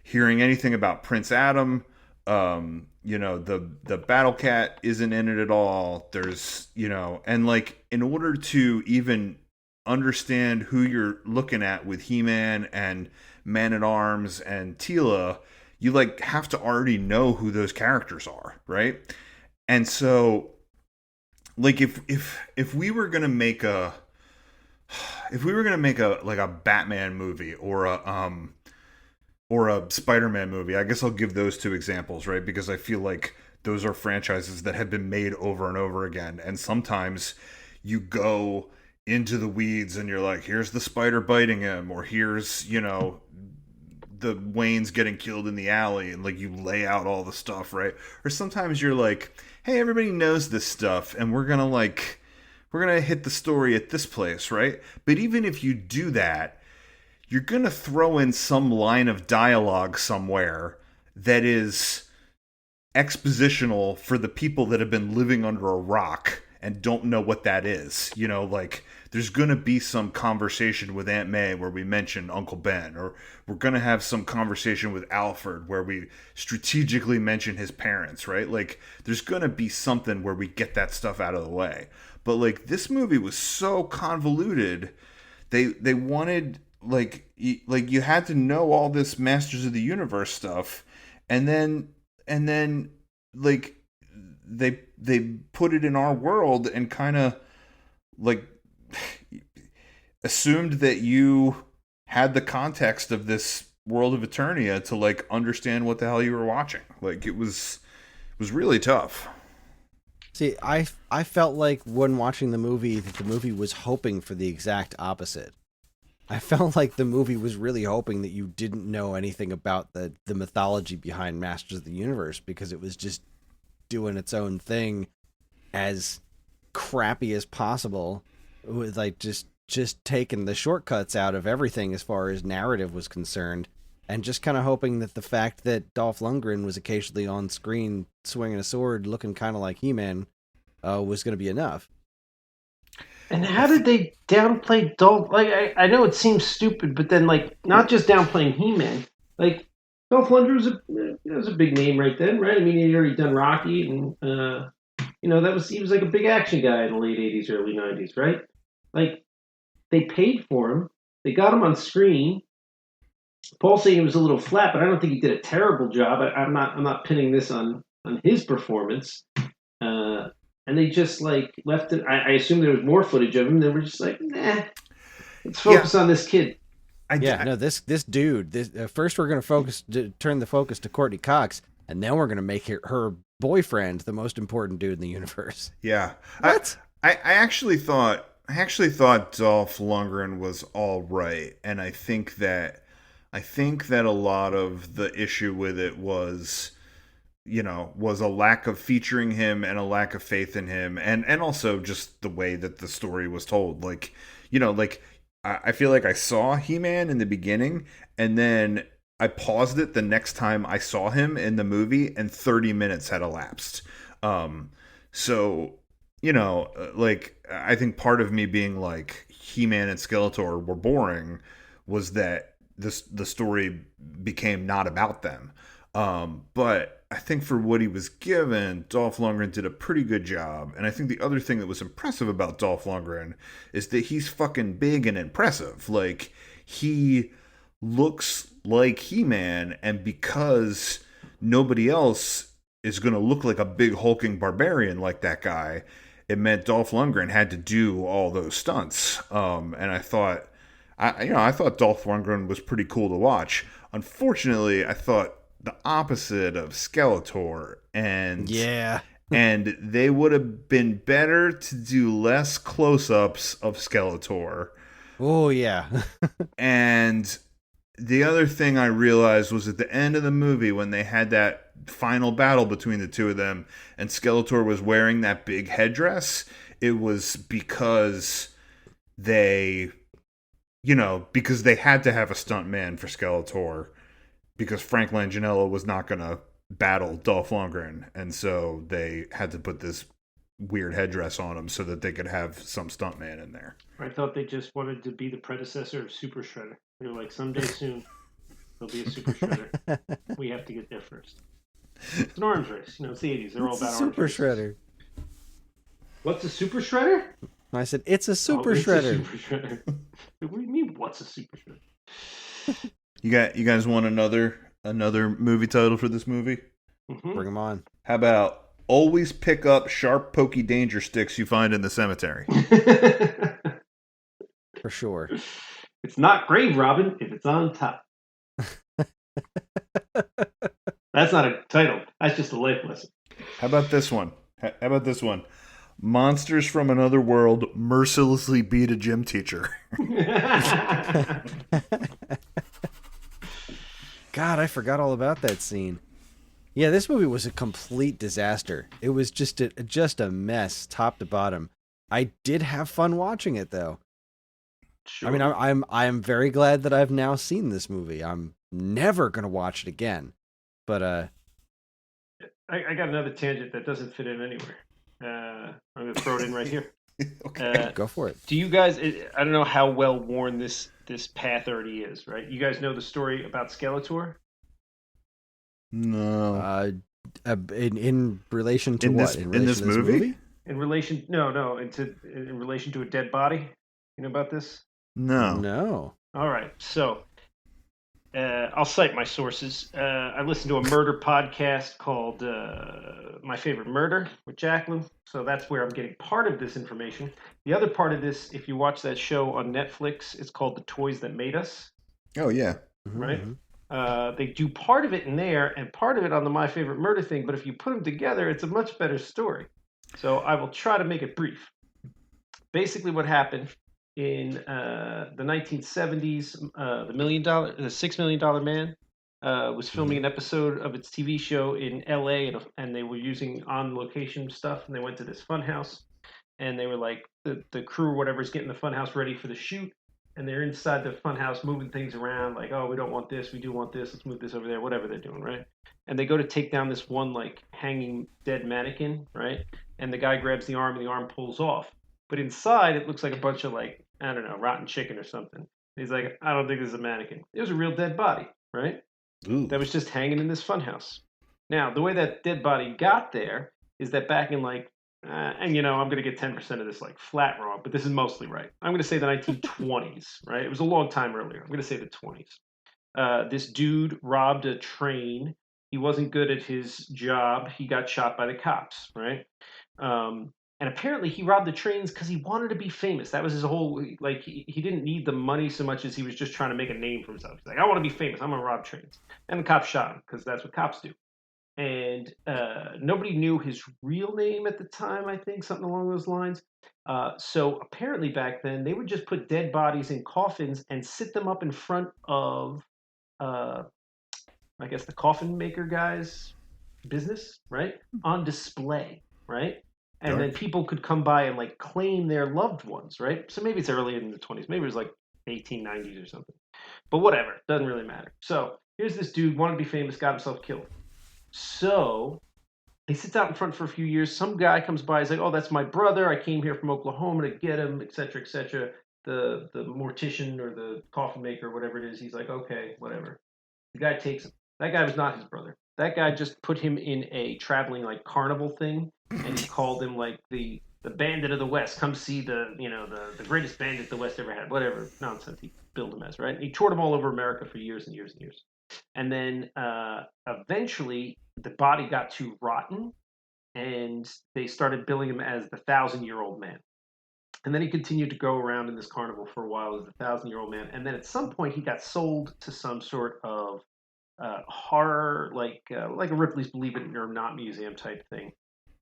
hearing anything about Prince Adam. The Battle Cat isn't in it at all. There's, and like, in order to even understand who you're looking at with He-Man and Man-at-Arms and Teela, you like have to already know who those characters are, right? And so, like, if we were gonna make a like a Batman movie or a Spider-Man movie, I guess I'll give those two examples, right? Because I feel like those are franchises that have been made over and over again, and sometimes you go into the weeds and you're like, here's the spider biting him, or here's the Wayne's getting killed in the alley, and like you lay out all the stuff, right? Or sometimes you're like, hey, everybody knows this stuff, and we're gonna hit the story at this place, right? But even if you do that, you're gonna throw in some line of dialogue somewhere that is expositional for the people that have been living under a rock and don't know what that is. Like, there's going to be some conversation with Aunt May where we mention Uncle Ben, or we're going to have some conversation with Alfred where we strategically mention his parents, right? Like, there's going to be something where we get that stuff out of the way. But, like, this movie was so convoluted. They wanted, like you had to know all this Masters of the Universe stuff, and then like they put it in our world and kind of like assumed that you had the context of this world of Eternia to like understand what the hell you were watching. Like, it was really tough. See, I felt like when watching the movie that the movie was hoping for the exact opposite. I felt like the movie was really hoping that you didn't know anything about the mythology behind Masters of the Universe, because it was just doing its own thing as crappy as possible, with like just taking the shortcuts out of everything as far as narrative was concerned, and just kind of hoping that the fact that Dolph Lundgren was occasionally on screen swinging a sword looking kind of like He-Man was going to be enough. And how did they downplay Dolph? Like, I know it seems stupid, but then, like, not just downplaying He-Man. Like, Dolph Lundgren was a big name right then, right? I mean, he'd already done Rocky, and he was like a big action guy in the late '80s, early '90s, right? Like, they paid for him, they got him on screen. Paul's saying it was a little flat, but I don't think he did a terrible job. I'm not pinning this on his performance. and they just like left it. I assume there was more footage of him. They were just like, nah, let's Yeah, focus on this kid. Yeah, no, this dude. First, we're gonna turn the focus to Courtney Cox, and then we're gonna make her boyfriend the most important dude in the universe. yeah. What? I actually thought Dolph Lundgren was all right, and I think that a lot of the issue with it was, was a lack of featuring him and a lack of faith in him, and also just the way that the story was told. Like, like I feel like I saw He-Man in the beginning, and then I paused it the next time I saw him in the movie, and 30 minutes had elapsed. So, like, I think part of me being like He-Man and Skeletor were boring was that the story became not about them. But I think for what he was given, Dolph Lundgren did a pretty good job. And I think the other thing that was impressive about Dolph Lundgren is that he's fucking big and impressive. Like, he looks like He-Man, and because nobody else is going to look like a big hulking barbarian like that guy, it meant Dolph Lundgren had to do all those stunts. And I thought, I thought Dolph Lundgren was pretty cool to watch. Unfortunately, I thought the opposite of Skeletor, and Yeah. and they would have been better to do less close-ups of Skeletor. Oh yeah. And the other thing I realized was at the end of the movie when they had that final battle between the two of them and Skeletor was wearing that big headdress, it was because they because they had to have a stunt man for Skeletor because Frank Langella was not going to battle Dolph Lundgren, and so they had to put this weird headdress on him so that they could have some stuntman in there. I thought they just wanted to be the predecessor of Super Shredder. They were like, someday soon there'll be a Super Shredder. We have to get there first. It's an arms race. It's the 80s. They're all about Super arms races. Shredder. What's a Super Shredder? I said it's a Super it's Shredder. A super Shredder. What do you mean? What's a Super Shredder? You guys want another movie title for this movie? Mm-hmm. Bring them on. How about always pick up sharp, pokey danger sticks you find in the cemetery? For sure. It's not grave robbing if it's on top. That's not a title. That's just a life lesson. How about this one? Monsters from Another World mercilessly beat a gym teacher. God, I forgot all about that scene. Yeah, this movie was a complete disaster. It was just a mess, top to bottom. I did have fun watching it, though. Sure. I mean, I'm very glad that I've now seen this movie. I'm never gonna watch it again. But I got another tangent that doesn't fit in anywhere. I'm gonna throw it in right here. Okay. Go for it. Do you guys? I don't know how well worn this path already is. Right? You guys know the story about Skeletor? No. In relation to In what? this- In in relation this to this In relation, in relation to a dead body. You know about this? No. No. All right, so I'll cite my sources. I listened to a murder podcast called My Favorite Murder with Jacqueline, so that's where I'm getting part of this information. The other part of this, if you watch that show on Netflix, it's called The Toys That Made Us. Oh yeah. Right? Mm-hmm. They do part of it in there and part of it on the My Favorite Murder thing, but if you put them together, it's a much better story. So I will try to make it brief. Basically, what happened in the 1970s, the $6 Million Man was filming an episode of its TV show in LA, and they were using on location stuff, and they went to this funhouse, and they were like, the crew or whatever is getting the funhouse ready for the shoot, and they're inside the funhouse moving things around, like, oh, we don't want this, we do want this, let's move this over there, whatever they're doing, right? And they go to take down this one like hanging dead mannequin, right? And the guy grabs the arm, and the arm pulls off. But inside, it looks like a bunch of like, I don't know, rotten chicken or something. And he's like, I don't think this is a mannequin. It was a real dead body, right? Ooh. That was just hanging in this funhouse. Now, the way that dead body got there is that back in like, and I'm going to get 10% of this like flat wrong, but this is mostly right. I'm going to say the 1920s, right? It was a long time earlier. I'm going to say the 20s. This dude robbed a train. He wasn't good at his job. He got shot by the cops, right? And apparently he robbed the trains because he wanted to be famous. That was his whole, like, he didn't need the money so much as he was just trying to make a name for himself. He's like, I want to be famous. I'm going to rob trains. And the cops shot him because that's what cops do. And nobody knew his real name at the time, I think, something along those lines. So apparently back then, they would just put dead bodies in coffins and sit them up in front of, uh, I guess, the coffin maker guy's business, right? On display, right? And then people could come by and like claim their loved ones, right? So maybe it's early in the 20s. Maybe it was like 1890s or something. But whatever, doesn't really matter. So here's this dude, wanted to be famous, got himself killed. So he sits out in front for a few years. Some guy comes by, he's like, "Oh, that's my brother. I came here from Oklahoma to get him, etc., etc." The mortician or the coffin maker, whatever it is, he's like, "Okay, whatever." The guy takes him. That guy was not his brother. That guy just put him in a traveling like carnival thing, and he called him like the bandit of the West. Come see the greatest bandit the West ever had. Whatever nonsense he billed him as, right? And he toured him all over America for years and years and years. And then eventually the body got too rotten, and they started billing him as the 1,000-year-old man. And then he continued to go around in this carnival for a while as the 1,000-year-old man. And then at some point he got sold to some sort of horror, like a Ripley's Believe It or Not museum type thing.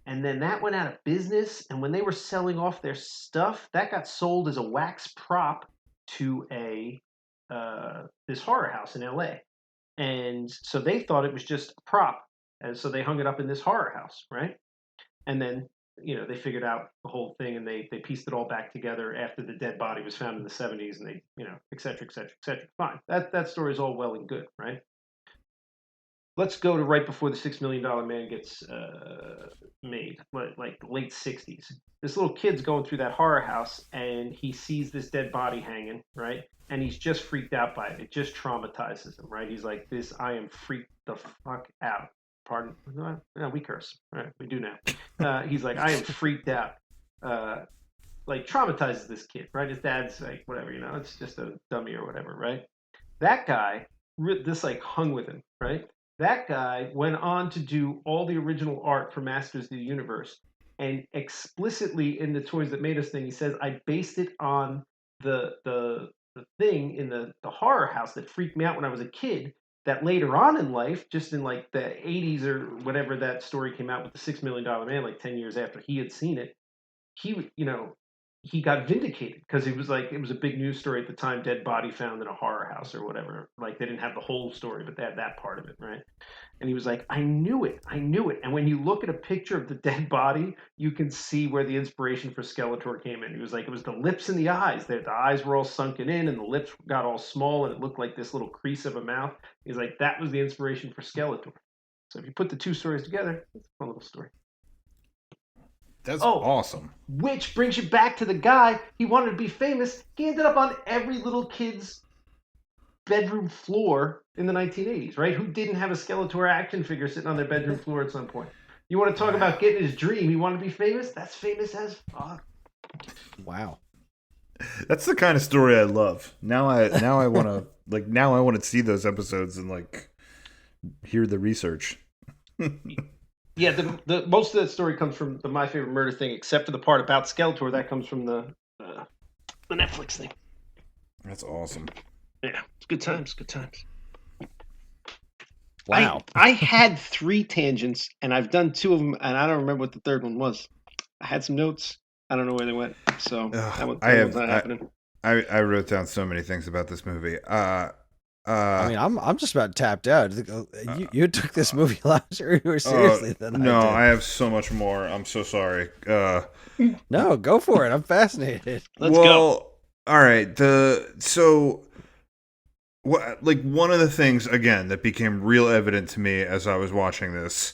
And then that went out of business. And when they were selling off their stuff, that got sold as a wax prop to a this horror house in LA. And so they thought it was just a prop. And so they hung it up in this horror house, right? And then, they figured out the whole thing, and they pieced it all back together after the dead body was found in the 70s, and they, et cetera, et cetera, et cetera. Fine. That story is all well and good, right? Let's go to right before the $6 Million Man gets made, like the late 60s. This little kid's going through that horror house, and he sees this dead body hanging, right? And he's just freaked out by it. It just traumatizes him, right? He's like, I am freaked the fuck out. Pardon? No, we curse. Right, we do now. He's like, I am freaked out. Like, traumatizes this kid, right? His dad's like, whatever, it's just a dummy or whatever, right? That guy, this like hung with him, right? That guy went on to do all the original art for Masters of the Universe. And explicitly in the Toys That Made Us thing, he says, I based it on the thing in the horror house that freaked me out when I was a kid, that later on in life, just in like the 80s or whatever that story came out with the $6 Million Man, like 10 years after he had seen it, he got vindicated because it was a big news story at the time, dead body found in a horror house or whatever. Like, they didn't have the whole story, but they had that part of it, right? And he was like, I knew it. And when you look at a picture of the dead body, you can see where the inspiration for Skeletor came in. He was like, it was the lips and the eyes. The eyes were all sunken in and the lips got all small and it looked like this little crease of a mouth. He's like, that was the inspiration for Skeletor. So if you put the two stories together, it's a fun little story. That's awesome. Which brings you back to the guy. He wanted to be famous. He ended up on every little kid's bedroom floor in the 1980s, right? Who didn't have a Skeletor action figure sitting on their bedroom floor at some point? You want to talk about getting his dream? He wanted to be famous? That's famous as fuck. Wow. That's the kind of story I love. Now I want to see those episodes and like hear the research. Yeah, the most of that story comes from the My Favorite Murder thing, except for the part about Skeletor that comes from the Netflix thing. That's awesome. Yeah, it's good times. Wow. I had 3 tangents, and I've done 2 of them, and I don't remember what the third one was. I had some notes. I don't know where they went, so that one's not happening. I wrote down so many things about this movie. I mean, I'm just about tapped out. You took this movie a lot more seriously than I did. No, I have so much more. I'm so sorry. No, go for it. I'm fascinated. Let's go. All right. One of the things again that became real evident to me as I was watching this,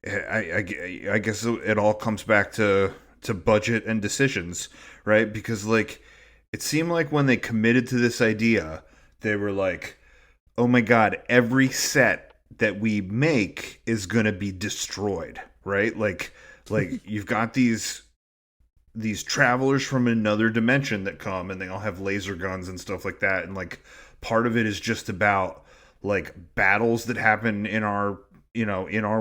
I guess it all comes back to budget and decisions, right? Because like it seemed like when they committed to this idea, they were like, oh my God, every set that we make is going to be destroyed, right? Like you've got these travelers from another dimension that come and they all have laser guns and stuff like that. And like part of it is just about like battles that happen in our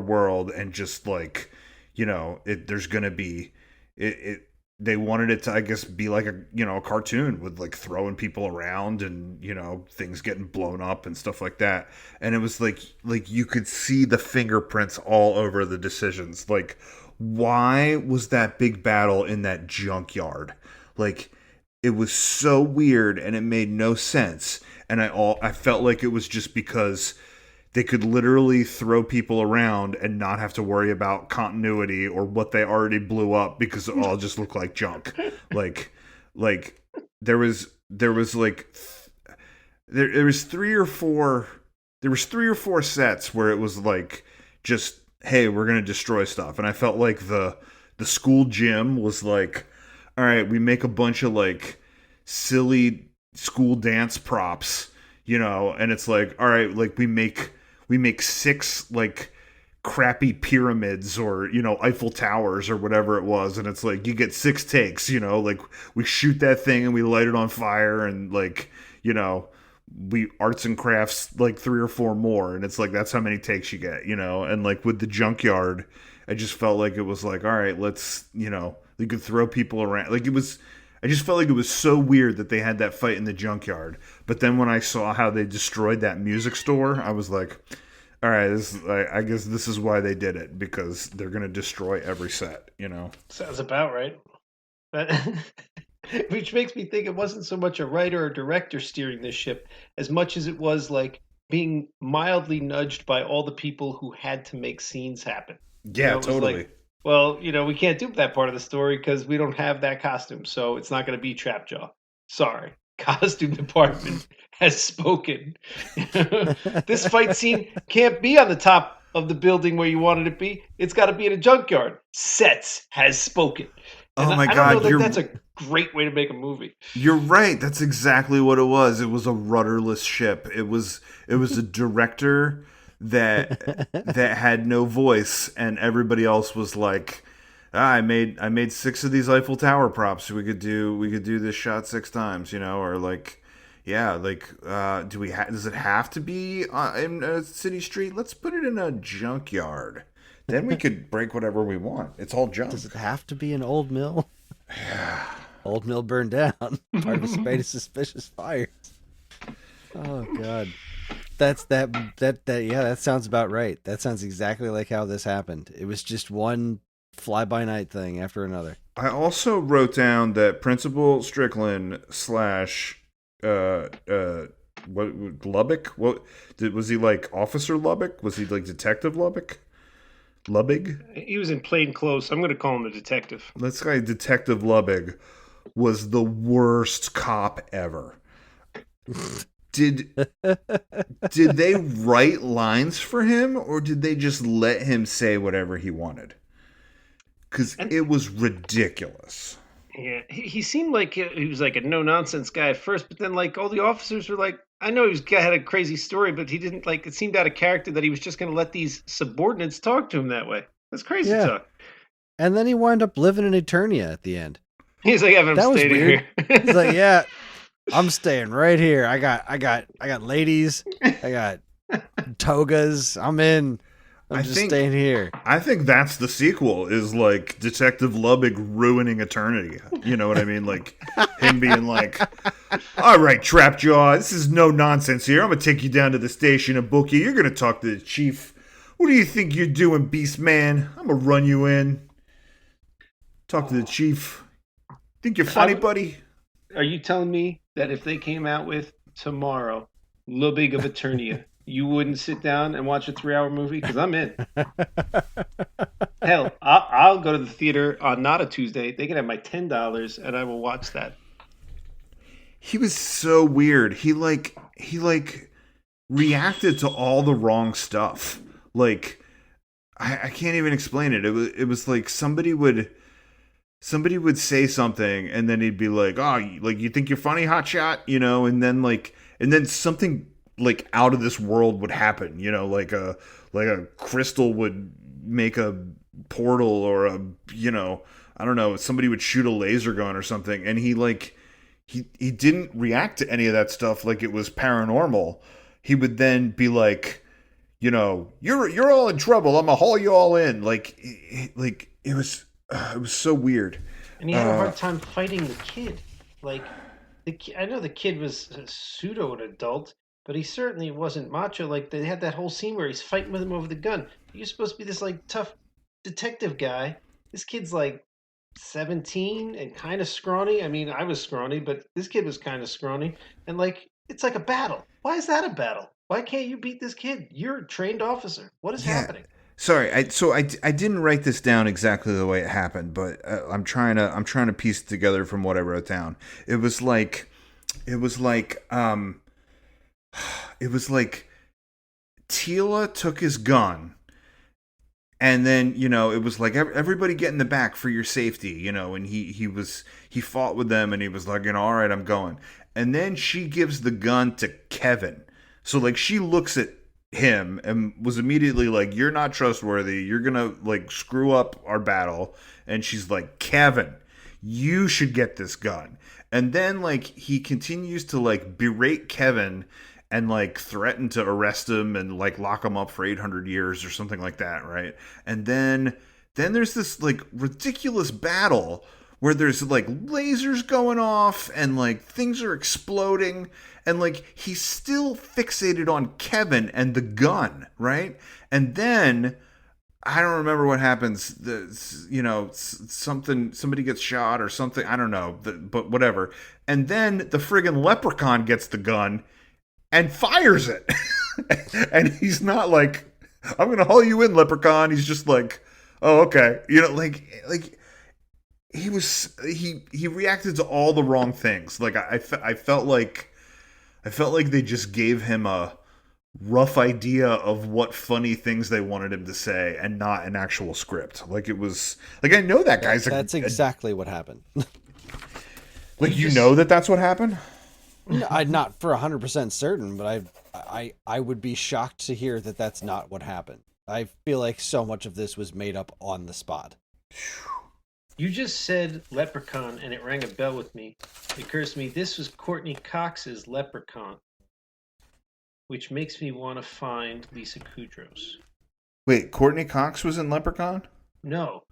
world and just like, there's going to be it they wanted it to, I guess, be like a cartoon with like throwing people around and things getting blown up and stuff like that. And it was like you could see the fingerprints all over the decisions. Like, why was that big battle in that junkyard? Like, it was so weird and it made no sense. And I felt like it was just because they could literally throw people around and not have to worry about continuity or what they already blew up because it all just looked like junk. Like there was three or four sets where it was like, just, hey, we're gonna destroy stuff. And I felt like the school gym was like, all right, we make a bunch of like silly school dance props, and it's like, all right, like we make 6 like crappy pyramids or Eiffel Towers or whatever it was, and it's like you get 6 takes, like we shoot that thing and we light it on fire, and like we arts and crafts like 3 or 4 more, and it's like that's how many takes you get, and like with the junkyard, I just felt like it was like, all right, let's you could throw people around. Like, I just felt like it was so weird that they had that fight in the junkyard. But then when I saw how they destroyed that music store, I was like, all right, I guess this is why they did it, because they're going to destroy every set, Sounds about right. But which makes me think it wasn't so much a writer or director steering this ship as much as it was like being mildly nudged by all the people who had to make scenes happen. Yeah, totally. Like, well, we can't do that part of the story because we don't have that costume, so it's not going to be Trapjaw. Sorry. Costume department has spoken. This fight scene can't be on the top of the building where you wanted it to be. It's got to be in a junkyard. Sets has spoken. And oh my I God. don't know that that's a great way to make a movie. You're right. That's exactly what it was. It was a rudderless ship. It was a director that had no voice, and everybody else was like, I made 6 of these Eiffel Tower props. We could do this shot 6 times, or like, yeah, like, does it have to be in a city street? Let's put it in a junkyard. Then we could break whatever we want. It's all junk. Does it have to be an old mill? Old mill burned down. Part of a spate of suspicious fires. Oh God. That sounds about right. That sounds exactly like how this happened. It was just one fly-by-night thing after another. I also wrote down that Principal Strickland / Lubbock? Was he like Officer Lubbock? Was he like Detective Lubbock? Lubbig? He was in plain clothes. I'm going to call him a detective. This guy, Detective Lubbig, was the worst cop ever. Did they write lines for him, or did they just let him say whatever he wanted? Because it was ridiculous. Yeah, he seemed like he was like a no-nonsense guy at first, but then like all the officers were like, I know had a crazy story, but he didn't like, it seemed out of character that he was just going to let these subordinates talk to him that way. That's crazy talk. And then he wound up living in Eternia at the end. He's like, I'm staying here. He's like, yeah, I'm staying right here. I got ladies. I got togas. I'm in. I'm just staying here. I think that's the sequel, is like Detective Lubbock ruining Eternity. You know what I mean? Like him being like, all right, Trapjaw, this is no nonsense here. I'm going to take you down to the station and book you. You're going to talk to the chief. What do you think you're doing, Beast Man? I'm going to run you in. Talk to the chief. Think you're funny, buddy? Are you telling me that if they came out with tomorrow, Lubbock of Eternia, you wouldn't sit down and watch a 3-hour movie? Because I'm in. Hell, I'll go to the theater on not a Tuesday. They can have my $10 and I will watch that. He was so weird. He reacted to all the wrong stuff. Like, I can't even explain it. It was like somebody would say something and then he'd be like, oh, like, you think you're funny, hotshot? And then something like out of this world would happen, like a crystal would make a portal, or I don't know, somebody would shoot a laser gun or something, and he didn't react to any of that stuff like it was paranormal. He would then be like, you're all in trouble, I'm gonna haul you all in. Like it was, It was so weird. And he had a hard time fighting the kid. Like, I know the kid was a pseudo an adult, but he certainly wasn't macho. Like they had that whole scene where he's fighting with him over the gun. You're supposed to be this like tough detective guy. This kid's like 17 and kind of scrawny. I mean, I was scrawny, but this kid was kind of scrawny. And like, it's like a battle. Why is that a battle? Why can't you beat this kid? You're a trained officer. What is Yeah. happening? Sorry, I didn't write this down exactly the way it happened, but I'm trying to piece it together from what I wrote down. It was like it was like it was like Tila took his gun, and then it was like everybody get in the back for your safety, and he fought with them, and he was like, all right, I'm going. And then she gives the gun to Kevin. So like she looks at him and was immediately like, you're not trustworthy, you're gonna like screw up our battle. And she's like, Kevin, you should get this gun. And then like he continues to like berate Kevin and like threaten to arrest him and like lock him up for 800 years or something like that, right? And then there's this like ridiculous battle where there's like lasers going off and like things are exploding, and like he's still fixated on Kevin and the gun, right? And then I don't remember what happens. Somebody gets shot or something. I don't know, but whatever. And then the friggin' leprechaun gets the gun and fires it. And he's not like, I'm gonna haul you in, leprechaun. He's just like, oh, okay. Like he reacted to all the wrong things. Like I felt like they just gave him a rough idea of what funny things they wanted him to say and not an actual script. Like it was like, I know that guy's that's exactly what happened. Like that's what happened. No, I'm not for 100% certain, but I would be shocked to hear that that's not what happened. I feel like so much of this was made up on the spot. You just said Leprechaun, and it rang a bell with me. It occurs to me this was Courtney Cox's Leprechaun, which makes me want to find Lisa Kudrow's. Wait, Courtney Cox was in Leprechaun? No.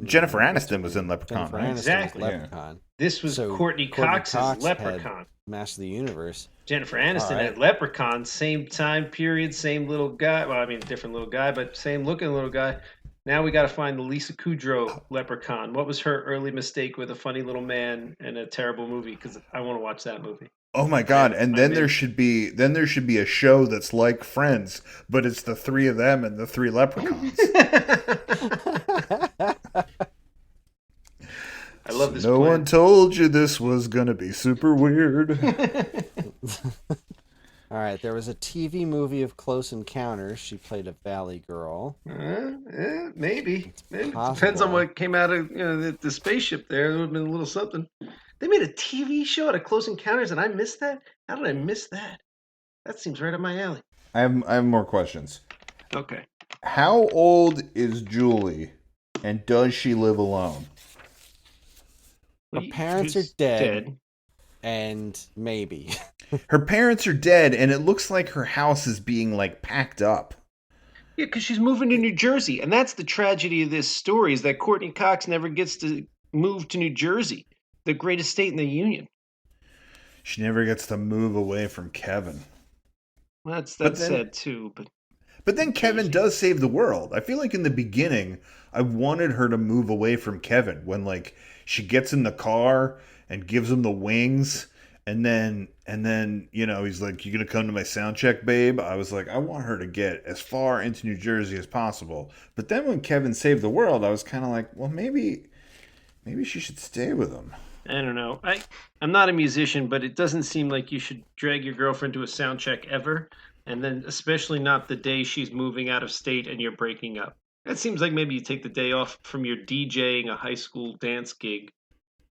Jennifer Aniston was in Leprechaun, Jennifer right? Aniston Exactly. was Leprechaun. This was Courtney Cox's Cox Leprechaun. Master of the Universe. Jennifer Aniston had Leprechaun, same time period, same little guy. Well, I mean, different little guy, but same looking little guy. Now we got to find the Lisa Kudrow Leprechaun. What was her early mistake with a funny little man and a terrible movie? Because I want to watch that movie. Oh my god! And then there should be a show that's like Friends, but it's the three of them and the three leprechauns. I love this. No one told you this was gonna be super weird. All right, there was a TV movie of Close Encounters. She played a Valley girl. Maybe. It depends on what came out of the spaceship there. It would have been a little something. They made a TV show out of Close Encounters, and I missed that? How did I miss that? That seems right up my alley. I have more questions. Okay. How old is Julie, and does she live alone? Her parents are dead. And maybe. Her parents are dead, and it looks like her house is being, like, packed up. Yeah, because she's moving to New Jersey. And that's the tragedy of this story, is that Courtney Cox never gets to move to New Jersey, the greatest state in the Union. She never gets to move away from Kevin. Well, that's sad, too. But then Kevin does save the world. I feel like in the beginning, I wanted her to move away from Kevin when, like, she gets in the car and gives him the wings, and then he's like, "You gonna come to my sound check, babe?" I was like, I want her to get as far into New Jersey as possible. But then when Kevin saved the world, I was kind of like, well, maybe she should stay with him. I don't know. I'm not a musician, but it doesn't seem like you should drag your girlfriend to a sound check ever, and then especially not the day she's moving out of state and you're breaking up. It seems like maybe you take the day off from your DJing a high school dance gig.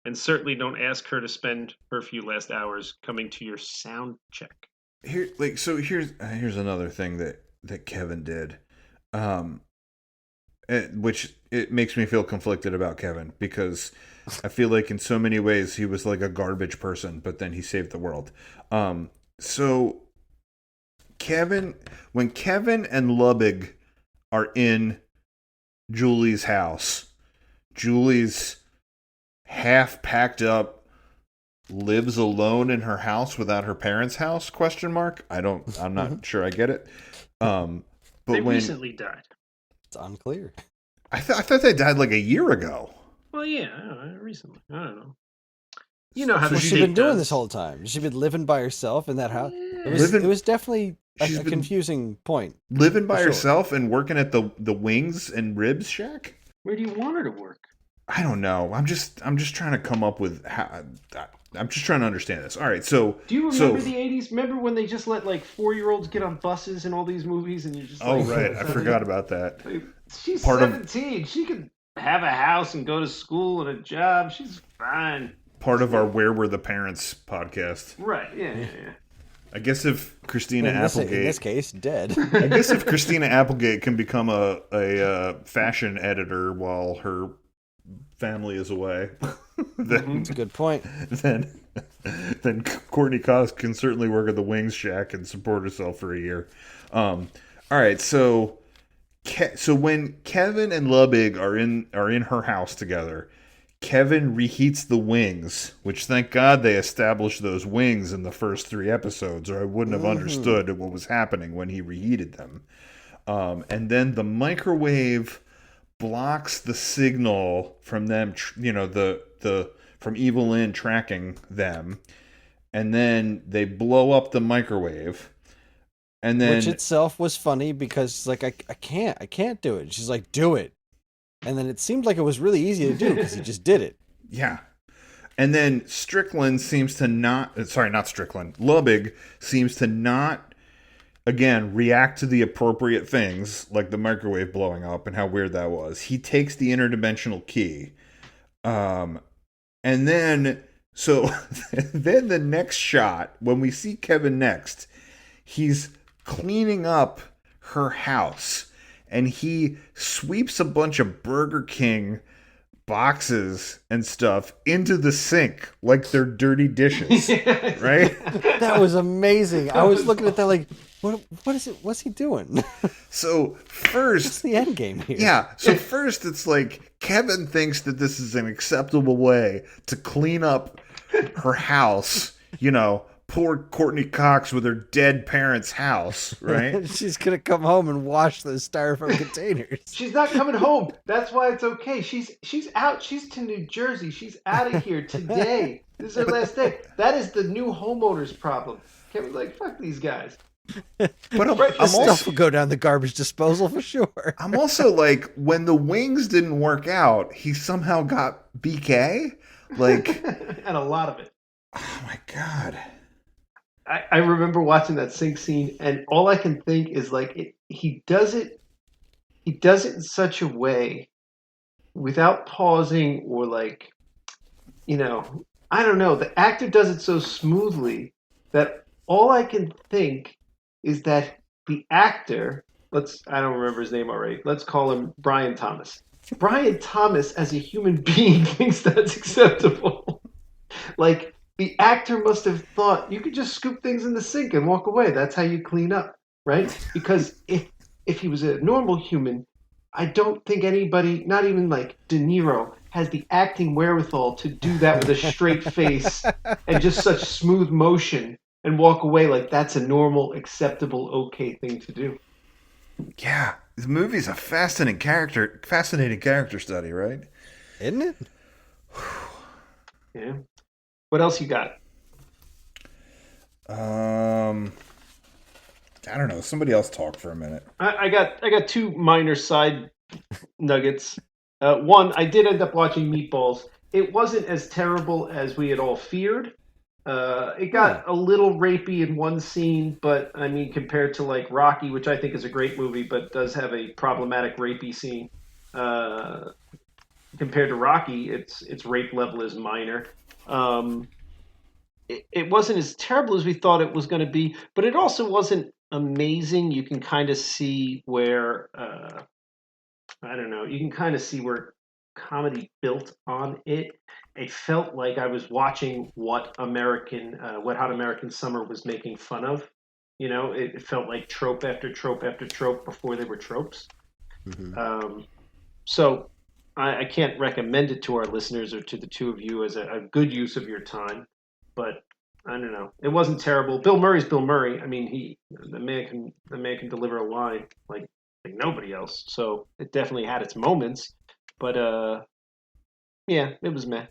And certainly don't ask her to spend her few last hours coming to your sound check. Here's another thing that Kevin did, which it makes me feel conflicted about Kevin, because I feel like in so many ways he was like a garbage person, but then he saved the world. So when Kevin and Lubbock are in Julie's house, Julie's half packed up, lives alone in her house without her parents' house? I'm not sure I get it. But they recently died. It's unclear. I thought they died like a year ago. Well, yeah, I don't know, recently. I don't know. You know how What's she been doing this whole time? Has she been living by herself in that house? Yeah. It was definitely a confusing point. Living by herself and working at the Wings and Ribs Shack? Where do you want her to work? I don't know. I'm just trying to come up with I'm just trying to understand this. All right, so do you remember the '80s? Remember when they just let like 4-year-olds get on buses in all these movies, and you're just like, right, I forgot about that. Like, she's 17. She could have a house and go to school and a job. She's fine. Part of our Where Were the Parents podcast. Right. Yeah. I guess if Christina Applegate, in this case, dead. I guess if Christina Applegate can become a fashion editor while her family is away, then that's a good point. Then Courtney Cox can certainly work at the Wings Shack and support herself for a year. All right, so when Kevin and Lubig are in her house together, Kevin reheats the wings, which thank God they established those wings in the first 3 episodes, or I wouldn't have understood what was happening when he reheated them. And then the microwave blocks the signal from them, from Evelyn tracking them, and then they blow up the microwave. And then, which itself was funny because like I can't do it. She's like, do it. And then it seemed like it was really easy to do because he just did it. Yeah. And then Lubig seems to not, again, react to the appropriate things, like the microwave blowing up and how weird that was. He takes the interdimensional key. And then, then the next shot, when we see Kevin next, he's cleaning up her house. And he sweeps a bunch of Burger King boxes and stuff into the sink like they're dirty dishes, right? That was amazing. I was looking at that like, what is it? What's he doing? So first, what's the end game here? Yeah. So first, it's like Kevin thinks that this is an acceptable way to clean up her house. Poor Courtney Cox with her dead parents' house, right? She's going to come home and wash those styrofoam containers. She's not coming home. That's why it's okay. She's out. She's to New Jersey. She's out of here today. This is her last day. That is the new homeowners problem. Kevin's like, fuck these guys. But stuff will go down the garbage disposal for sure. I'm also like, when the wings didn't work out, he somehow got BK? Like, and a lot of it. Oh my God. I remember watching that sink scene, and all I can think is like he does it in such a way without pausing or like, I don't know. The actor does it so smoothly that all I can think is that the actor, I don't remember his name already. Let's call him Brian Thomas. Brian Thomas as a human being thinks that's acceptable. Like, the actor must have thought you could just scoop things in the sink and walk away. That's how you clean up, right? Because if he was a normal human, I don't think anybody, not even like De Niro, has the acting wherewithal to do that with a straight face and just such smooth motion and walk away like that's a normal, acceptable, okay thing to do. Yeah, this movie's a fascinating character study, right? Isn't it? Yeah. What else you got? I don't know. Somebody else talk for a minute. I got 2 minor side nuggets. One, I did end up watching Meatballs. It wasn't as terrible as we had all feared. It got a little rapey in one scene, but I mean, compared to like Rocky, which I think is a great movie, but does have a problematic rapey scene. Compared to Rocky, its rape level is minor. It wasn't as terrible as we thought it was going to be, but it also wasn't amazing. You can kind of see where I don't know. You can kind of see where comedy built on it. It felt like I was watching what Hot American Summer was making fun of. It felt like trope after trope after trope before they were tropes. Mm-hmm. So I can't recommend it to our listeners or to the two of you as a good use of your time, but I don't know. It wasn't terrible. Bill Murray's Bill Murray. I mean, the man can deliver a line like nobody else. So it definitely had its moments, but yeah, it was meh.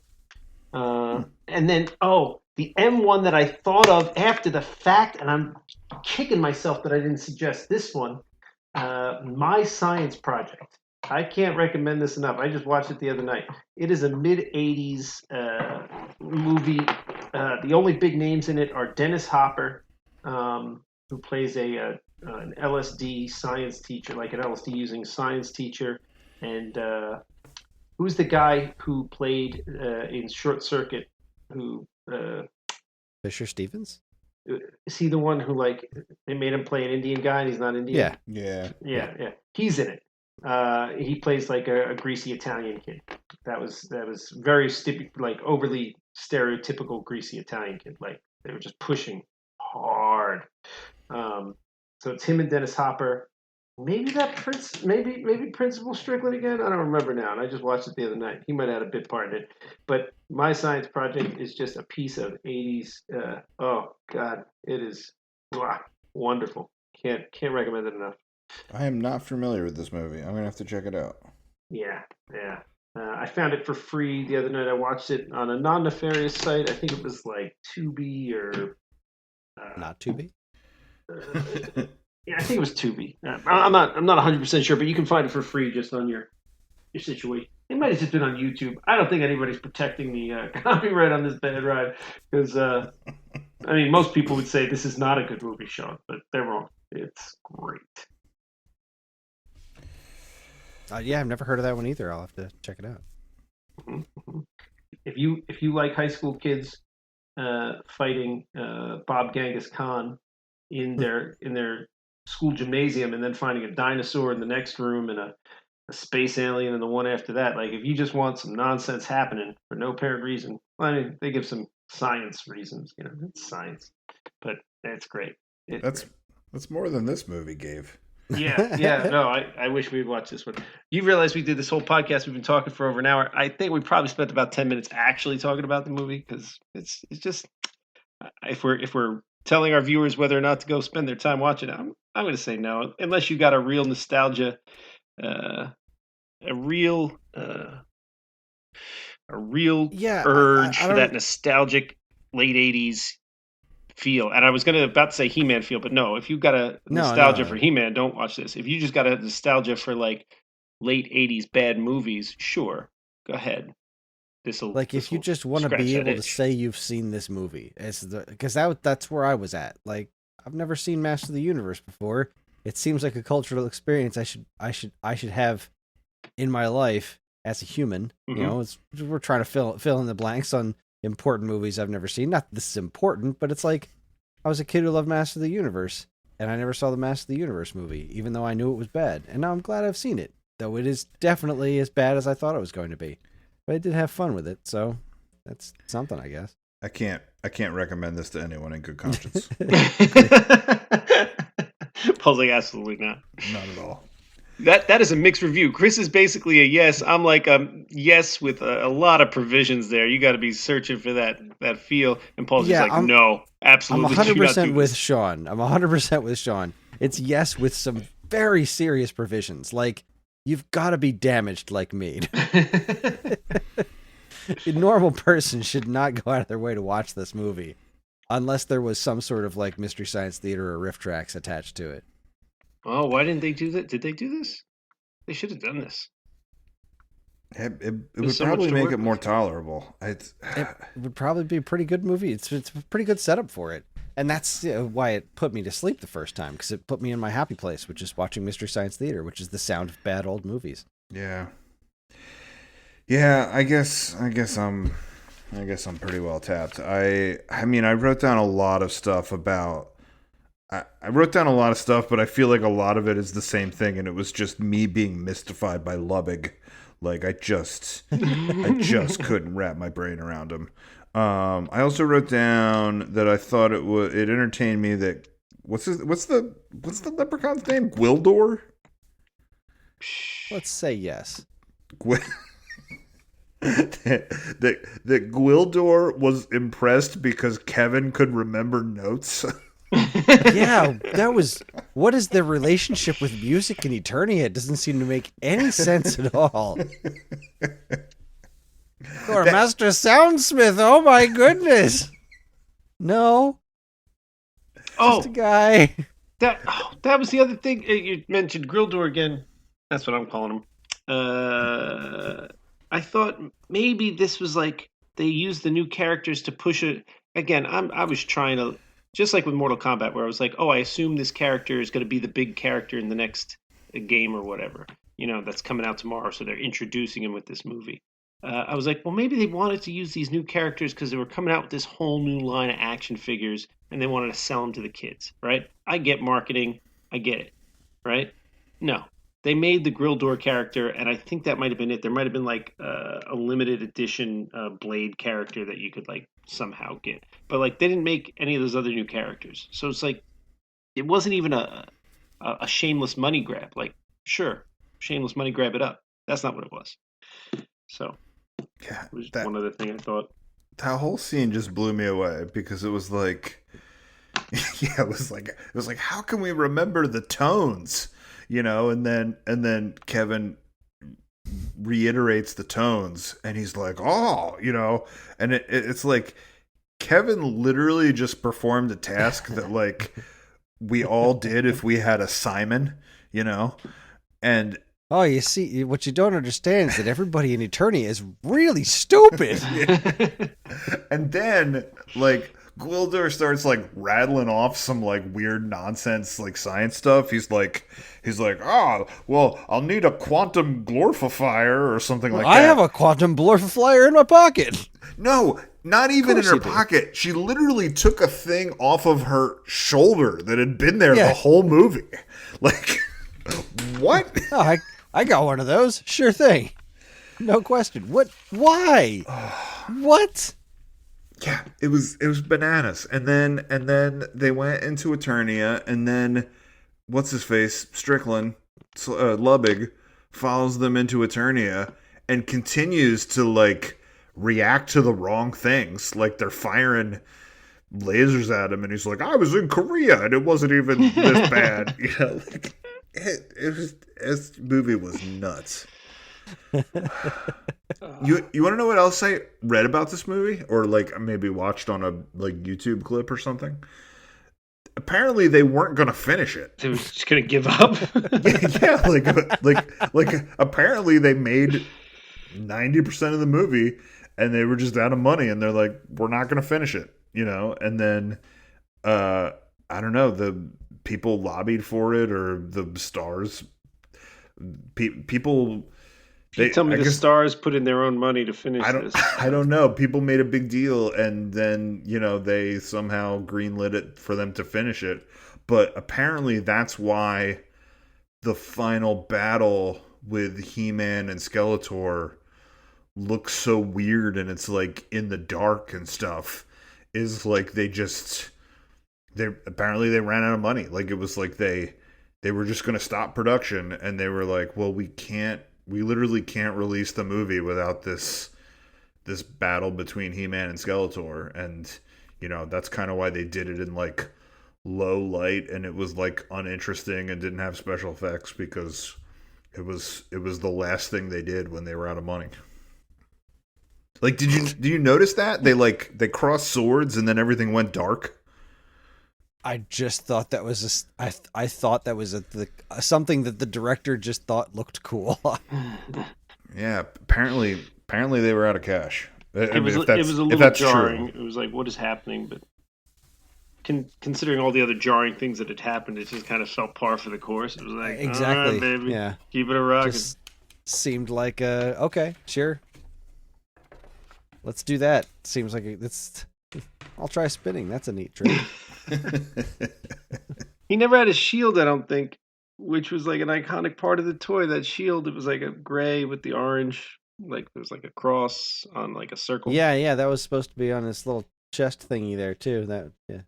And then the M1 that I thought of after the fact, and I'm kicking myself that I didn't suggest this one. My Science Project. I can't recommend this enough. I just watched it the other night. It is a mid-'80s movie. The only big names in it are Dennis Hopper, who plays an LSD science teacher, like an LSD using science teacher, and who's the guy who played in Short Circuit? Who Fisher Stevens? is he the one who they made him play an Indian guy and he's not Indian? Yeah. He's in it. He plays like a greasy Italian kid. That was very overly stereotypical greasy Italian kid. Like they were just pushing hard. So it's him and Dennis Hopper. Maybe maybe Principal Strickland again. I don't remember now, and I just watched it the other night. He might have had a bit part in it, but My Science Project is just a piece of '80s. Oh God, it is wonderful. Can't recommend it enough. I am not familiar with this movie. I'm gonna have to check it out. Yeah. I found it for free the other night. I watched it on a non-nefarious site. I think it was like Tubi or not Tubi. Yeah, I think it was Tubi. I'm not 100% sure, but you can find it for free just on your situation. It might have just been on YouTube. I don't think anybody's protecting the copyright on this bad ride because I mean most people would say this is not a good movie, Sean, but they're wrong. It's great. Yeah, I've never heard of that one either. I'll have to check it out. Mm-hmm. If you like high school kids fighting Bob Genghis Khan in their school gymnasium and then finding a dinosaur in the next room and a space alien in the one after that, like if you just want some nonsense happening for no apparent reason, well, I mean they give some science reasons, it's science, but it's great. That's more than this movie gave. Yeah. No, I wish we'd watch this one. You realize we did this whole podcast. We've been talking for over an hour. I think we probably spent about 10 minutes actually talking about the movie because it's just if we're telling our viewers whether or not to go spend their time watching it, I'm going to say no, unless you got a real nostalgia, a real urge for that nostalgic late '80s feel. And I was about to say He-Man feel, but no, if you've got a nostalgia for He-Man, don't watch this. If you just got a nostalgia for like late '80s bad movies, sure, go ahead. If you just want to be able to say you've seen this movie, because that's where I was at. Like, I've never seen Master of the Universe before. It seems like a cultural experience I should have in my life as a human. Mm-hmm. We're trying to fill in the blanks on important movies I've never seen. Not that this is important, but it's like I was a kid who loved Master of the Universe, and I never saw the Master of the Universe movie, even though I knew it was bad. And now I'm glad I've seen it, though it is definitely as bad as I thought it was going to be. But I did have fun with it, so that's something, I guess. I can't recommend this to anyone in good conscience. Paul's like, absolutely not. Not at all. That is a mixed review. Chris is basically a yes. I'm like a yes with a lot of provisions there. You got to be searching for that feel. And Paul's just like, no, absolutely. I'm 100% with Sean. I'm 100% with Sean. It's yes with some very serious provisions. Like, you've got to be damaged like me. A normal person should not go out of their way to watch this movie unless there was some sort of like Mystery Science Theater or riff tracks attached to it. Oh, why didn't they do that? Did they do this? They should have done this. It would probably make it more tolerable. It would probably be a pretty good movie. It's a pretty good setup for it. And that's why it put me to sleep the first time, because it put me in my happy place, which is watching Mystery Science Theater, which is the sound of bad old movies. Yeah. Yeah, I guess I'm pretty well tapped. I mean, I wrote down a lot of stuff about I wrote down a lot of stuff, but I feel like a lot of it is the same thing, and it was just me being mystified by Lubbock. Like I just couldn't wrap my brain around him. I also wrote down that I thought it entertained me that what's the leprechaun's name? Gwildor? Let's say yes. that Gwildor was impressed because Kevin could remember notes. Yeah, that was. What is the relationship with music in Eternia? It doesn't seem to make any sense at all. Or Master Soundsmith. Oh my goodness. No, just a guy. That was the other thing you mentioned. Grildor again. That's what I'm calling him. I thought maybe this was like they used the new characters to push it. Again, I was trying to, just like with Mortal Kombat, where I was like, oh, I assume this character is going to be the big character in the next game or whatever, that's coming out tomorrow. So they're introducing him with this movie. I was like, well, maybe they wanted to use these new characters because they were coming out with this whole new line of action figures and they wanted to sell them to the kids, right? I get marketing. I get it, right? No. They made the Grildor character, and I think that might have been it. There might have been like a limited edition Blade character that you could like somehow get. But like they didn't make any of those other new characters. So it's like it wasn't even a shameless money grab. Like, sure, shameless money grab it up. That's not what it was. So Yeah, it was one other thing I thought. That whole scene just blew me away because it was like, yeah, it was like, how can we remember the tones, And then Kevin reiterates the tones, and he's like, oh, and it's like Kevin literally just performed a task that like we all did if we had a Simon, and. Oh, you see, what you don't understand is that everybody in Eternia is really stupid. And then, like, Gwildor starts, like, rattling off some, like, weird nonsense, like, science stuff. He's like, well, I'll need a quantum glorifier or something like that. I have a quantum glorifier in my pocket. No, not even in her pocket. She literally took a thing off of her shoulder that had been there the whole movie. Like, what? Oh, I got one of those. Sure thing. No question. What? Why? What? Yeah, it was bananas. And then they went into Eternia, and then what's his face? Strickland, Lubbig, follows them into Eternia and continues to like react to the wrong things. Like they're firing lasers at him, and he's like, "I was in Korea, and it wasn't even this bad." Like, this movie was nuts. You want to know what else I read about this movie, or like maybe watched on a like YouTube clip or something? Apparently, they weren't going to finish it. They were just going to give up. like apparently they made 90% of the movie, and they were just out of money, and they're like, we're not going to finish it, And then I don't know, the people lobbied for it, or the stars. People. Tell me the stars put in their own money to finish this. I don't know. People made a big deal, and then they somehow greenlit it for them to finish it. But apparently, that's why the final battle with He-Man and Skeletor looks so weird, and it's like in the dark and stuff. Is like they apparently they ran out of money. Like it was like they were just going to stop production, and they were like, well, we literally can't release the movie without this battle between He-Man and Skeletor. And, that's kind of why they did it in like low light, and it was like uninteresting and didn't have special effects, because it was the last thing they did when they were out of money. Like, did you notice that? They crossed swords and then everything went dark? I just thought that was I thought that was something that the director just thought looked cool. Yeah, apparently they were out of cash. It was a little jarring. True. It was like, what is happening? But considering all the other jarring things that had happened, it just kind of felt par for the course. It was like, exactly, all right, baby, yeah, keep it a rocket. Just seemed like okay, sure, let's do that. Seems like it's. I'll try spinning. That's a neat trick. He never had a shield, I don't think, which was like an iconic part of the toy. That shield, it was like a gray with the orange, like there's like a cross on like a circle. Yeah, that was supposed to be on this little chest thingy there too. Yeah.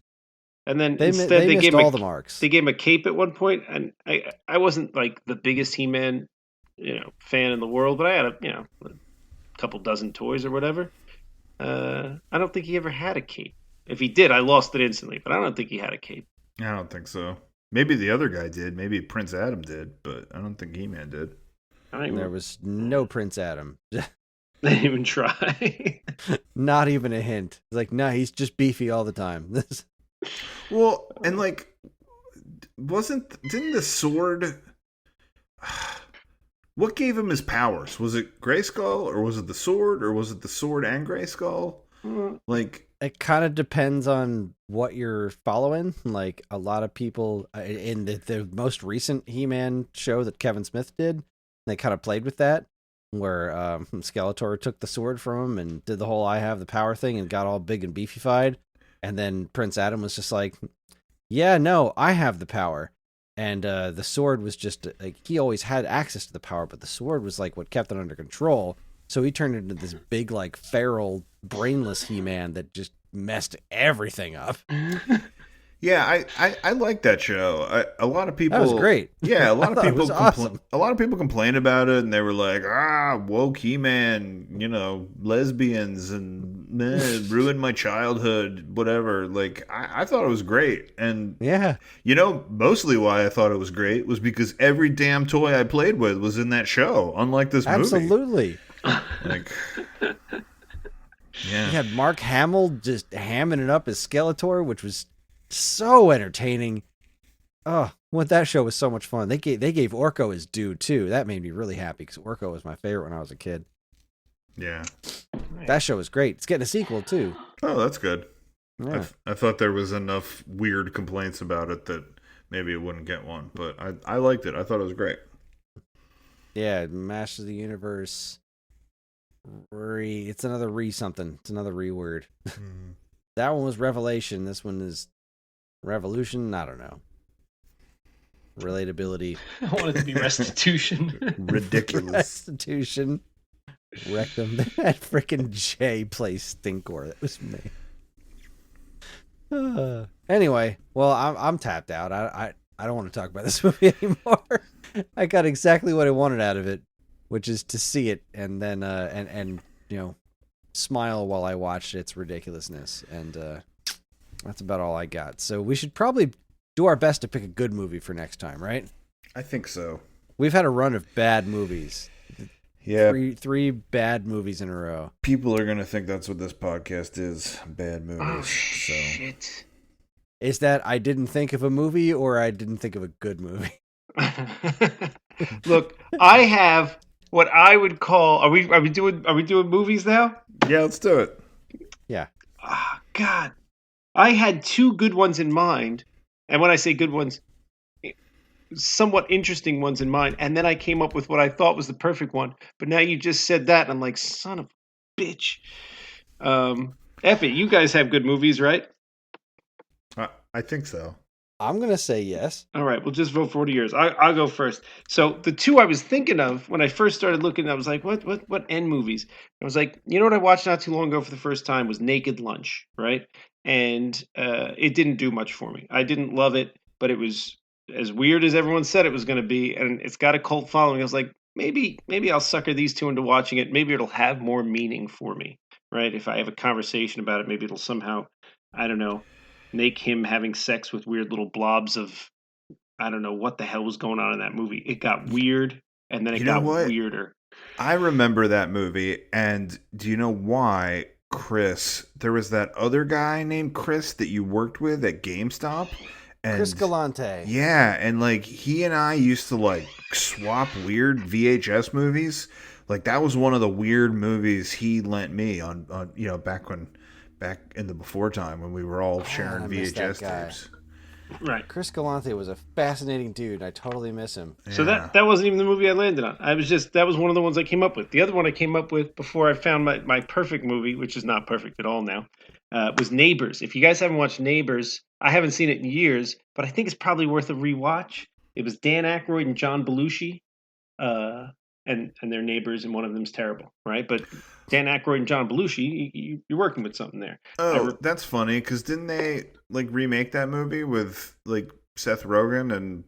And then they missed gave all the marks. They gave him a cape at one point, and I wasn't like the biggest He-Man, fan in the world, but I had a couple dozen toys or whatever. I don't think he ever had a cape. If he did, I lost it instantly, but I don't think he had a cape. I don't think so. Maybe the other guy did. Maybe Prince Adam did, but I don't think He-Man did. There was no Prince Adam. They didn't even try. Not even a hint. It's like, no, he's just beefy all the time. Well, and like, didn't the sword? What gave him his powers? Was it Grayskull, or was it the sword, or was it the sword and Grayskull? Like, it kind of depends on what you're following. Like, a lot of people in the most recent He-Man show that Kevin Smith did, they kind of played with that, where Skeletor took the sword from him and did the whole "I have the power" thing and got all big and beefified, and then Prince Adam was just like, "Yeah, no, I have the power." And the sword was just like, he always had access to the power, but the sword was like what kept it under control. So he turned into this big, like, feral, brainless He-Man that just messed everything up. yeah, I like that show. A lot of people. That was great. Yeah, a lot of people. Awesome. A lot of people complained about it, and they were like, woke He-Man, lesbians, and ruined my childhood, whatever. Like, I thought it was great, and yeah, mostly why I thought it was great was because every damn toy I played with was in that show. Unlike this movie, absolutely. Like, yeah, You had Mark Hamill just hamming it up as Skeletor, which was so entertaining. Oh, that show was so much fun. They gave Orko his due too. That made me really happy because Orko was my favorite when I was a kid. yeah. That show was great. It's getting a sequel too. Oh, that's good. Yeah. I thought there was enough weird complaints about it that maybe it wouldn't get one, but I liked it. I thought it was great. Yeah, Masters of the Universe. It's another something. It's another word. That one was Revelation. This one is Revolution. I don't know. Relatability. I want it to be Restitution. Ridiculous. Restitution. Rectum. That freaking J plays Stinkor. That was me. Anyway, well, I'm tapped out. I don't want to talk about this movie anymore. I got exactly what I wanted out of it, which is to see it and then and smile while I watched its ridiculousness, and that's about all I got. So we should probably do our best to pick a good movie for next time, right? I think so. We've had a run of bad movies. Yeah, three bad movies in a row. people are gonna think that's what this podcast is. Bad movies. Oh, shit. Is that I didn't think of a movie or I didn't think of a good movie? Look, I have what I would call. Are we doing movies now? Yeah, let's do it. Yeah. Oh, God, I had two good ones in mind, and when I say good ones, somewhat interesting ones in mind, and then I came up with what I thought was the perfect one. But now you just said that, and I'm like, son of a bitch. F it, you guys have good movies, right? I think so. I'm going to say yes. All right, we'll just vote for one of yours. I'll go first. So the two I was thinking of when I first started looking, I was like, what end movies? I was like, what I watched not too long ago for the first time was Naked Lunch, right? And it didn't do much for me. I didn't love it, but it was as weird as everyone said it was going to be, and it's got a cult following. I was like, maybe I'll sucker these two into watching it. Maybe it'll have more meaning for me, right? If I have a conversation about it, maybe it'll somehow, I don't know, make him having sex with weird little blobs of, I don't know what the hell was going on in that movie. It got weird, and then it got weirder. I remember that movie, and do you know why, Kris? There was that other guy named Kris that you worked with at GameStop. And, Kris Galante. Yeah, and like he and I used to like swap weird VHS movies. Like that was one of the weird movies he lent me on back in the before time when we were all sharing VHS tapes. Right. Kris Galante was a fascinating dude. I totally miss him. So that wasn't even the movie I landed on. That was one of the ones I came up with. The other one I came up with before I found my perfect movie, which is not perfect at all now, was Neighbors. If you guys haven't watched Neighbors, I haven't seen it in years, but I think it's probably worth a rewatch. It was Dan Aykroyd and John Belushi, and they're neighbors, and one of them's terrible, right? But Dan Aykroyd and John Belushi, you're working with something there. Oh, that's funny, because didn't they like remake that movie with like Seth Rogen and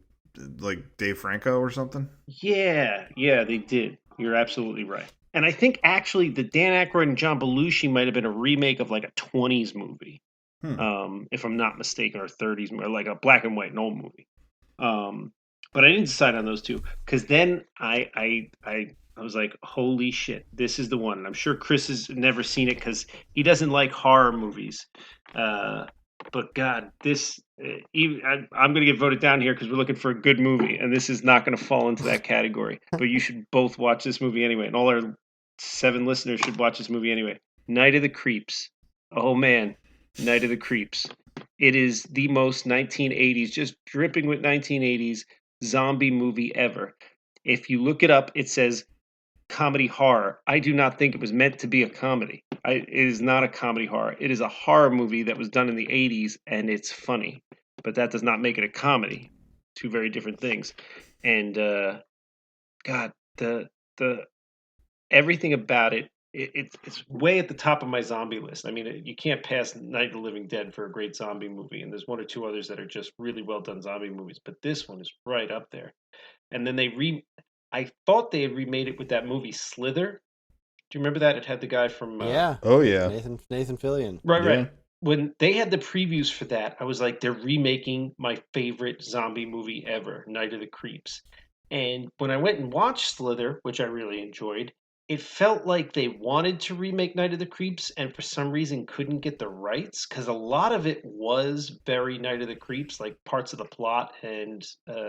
like Dave Franco or something? Yeah, they did. You're absolutely right. And I think actually the Dan Aykroyd and John Belushi might have been a remake of like a 20s movie, if I'm not mistaken, or 30s, or like a black and white and old movie. But I didn't decide on those two because then I was like, holy shit, this is the one. And I'm sure Chris has never seen it because he doesn't like horror movies. But God, I'm going to get voted down here because we're looking for a good movie, and this is not going to fall into that category. But you should both watch this movie anyway, and all our 7 listeners should watch this movie anyway. Night of the Creeps. Oh man, Night of the Creeps. It is the most 1980s, just dripping with 1980s zombie movie ever. If you look it up, it says comedy horror. I do not think it was meant to be a comedy. It is not a comedy horror. It is a horror movie that was done in the 80s and it's funny. But that does not make it a comedy. Two very different things. And God, the everything about it's way at the top of my zombie list. I mean, you can't pass Night of the Living Dead for a great zombie movie, and there's one or two others that are just really well done zombie movies, but this one is right up there. And then I thought they had remade it with that movie Slither. Do you remember that? It had the guy from Yeah. Oh yeah. Nathan Fillion. Right, Yeah. right. When they had the previews for that, I was like, they're remaking my favorite zombie movie ever, Night of the Creeps. And when I went and watched Slither, which I really enjoyed, it felt like they wanted to remake Night of the Creeps and for some reason couldn't get the rights because a lot of it was very Night of the Creeps, like parts of the plot and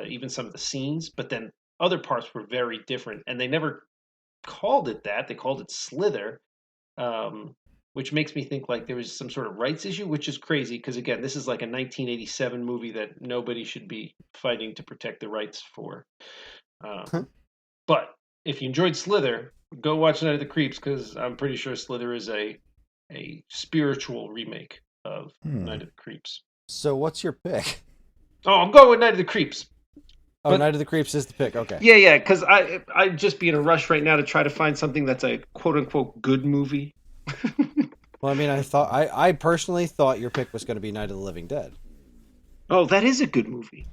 even some of the scenes, but then other parts were very different. And they never called it that. They called it Slither. Which makes me think like there was some sort of rights issue, which is crazy because again, this is like a 1987 movie that nobody should be fighting to protect the rights for. But if you enjoyed Slither, go watch Night of the Creeps because I'm pretty sure Slither is a spiritual remake of Night of the Creeps. So what's your pick? Oh, I'm going with Night of the Creeps. Oh, But- Night of the Creeps is the pick. Okay. Yeah, because I'd just be in a rush right now to try to find something that's a quote unquote good movie. Well, I mean, I personally thought your pick was going to be Night of the Living Dead. Oh, that is a good movie.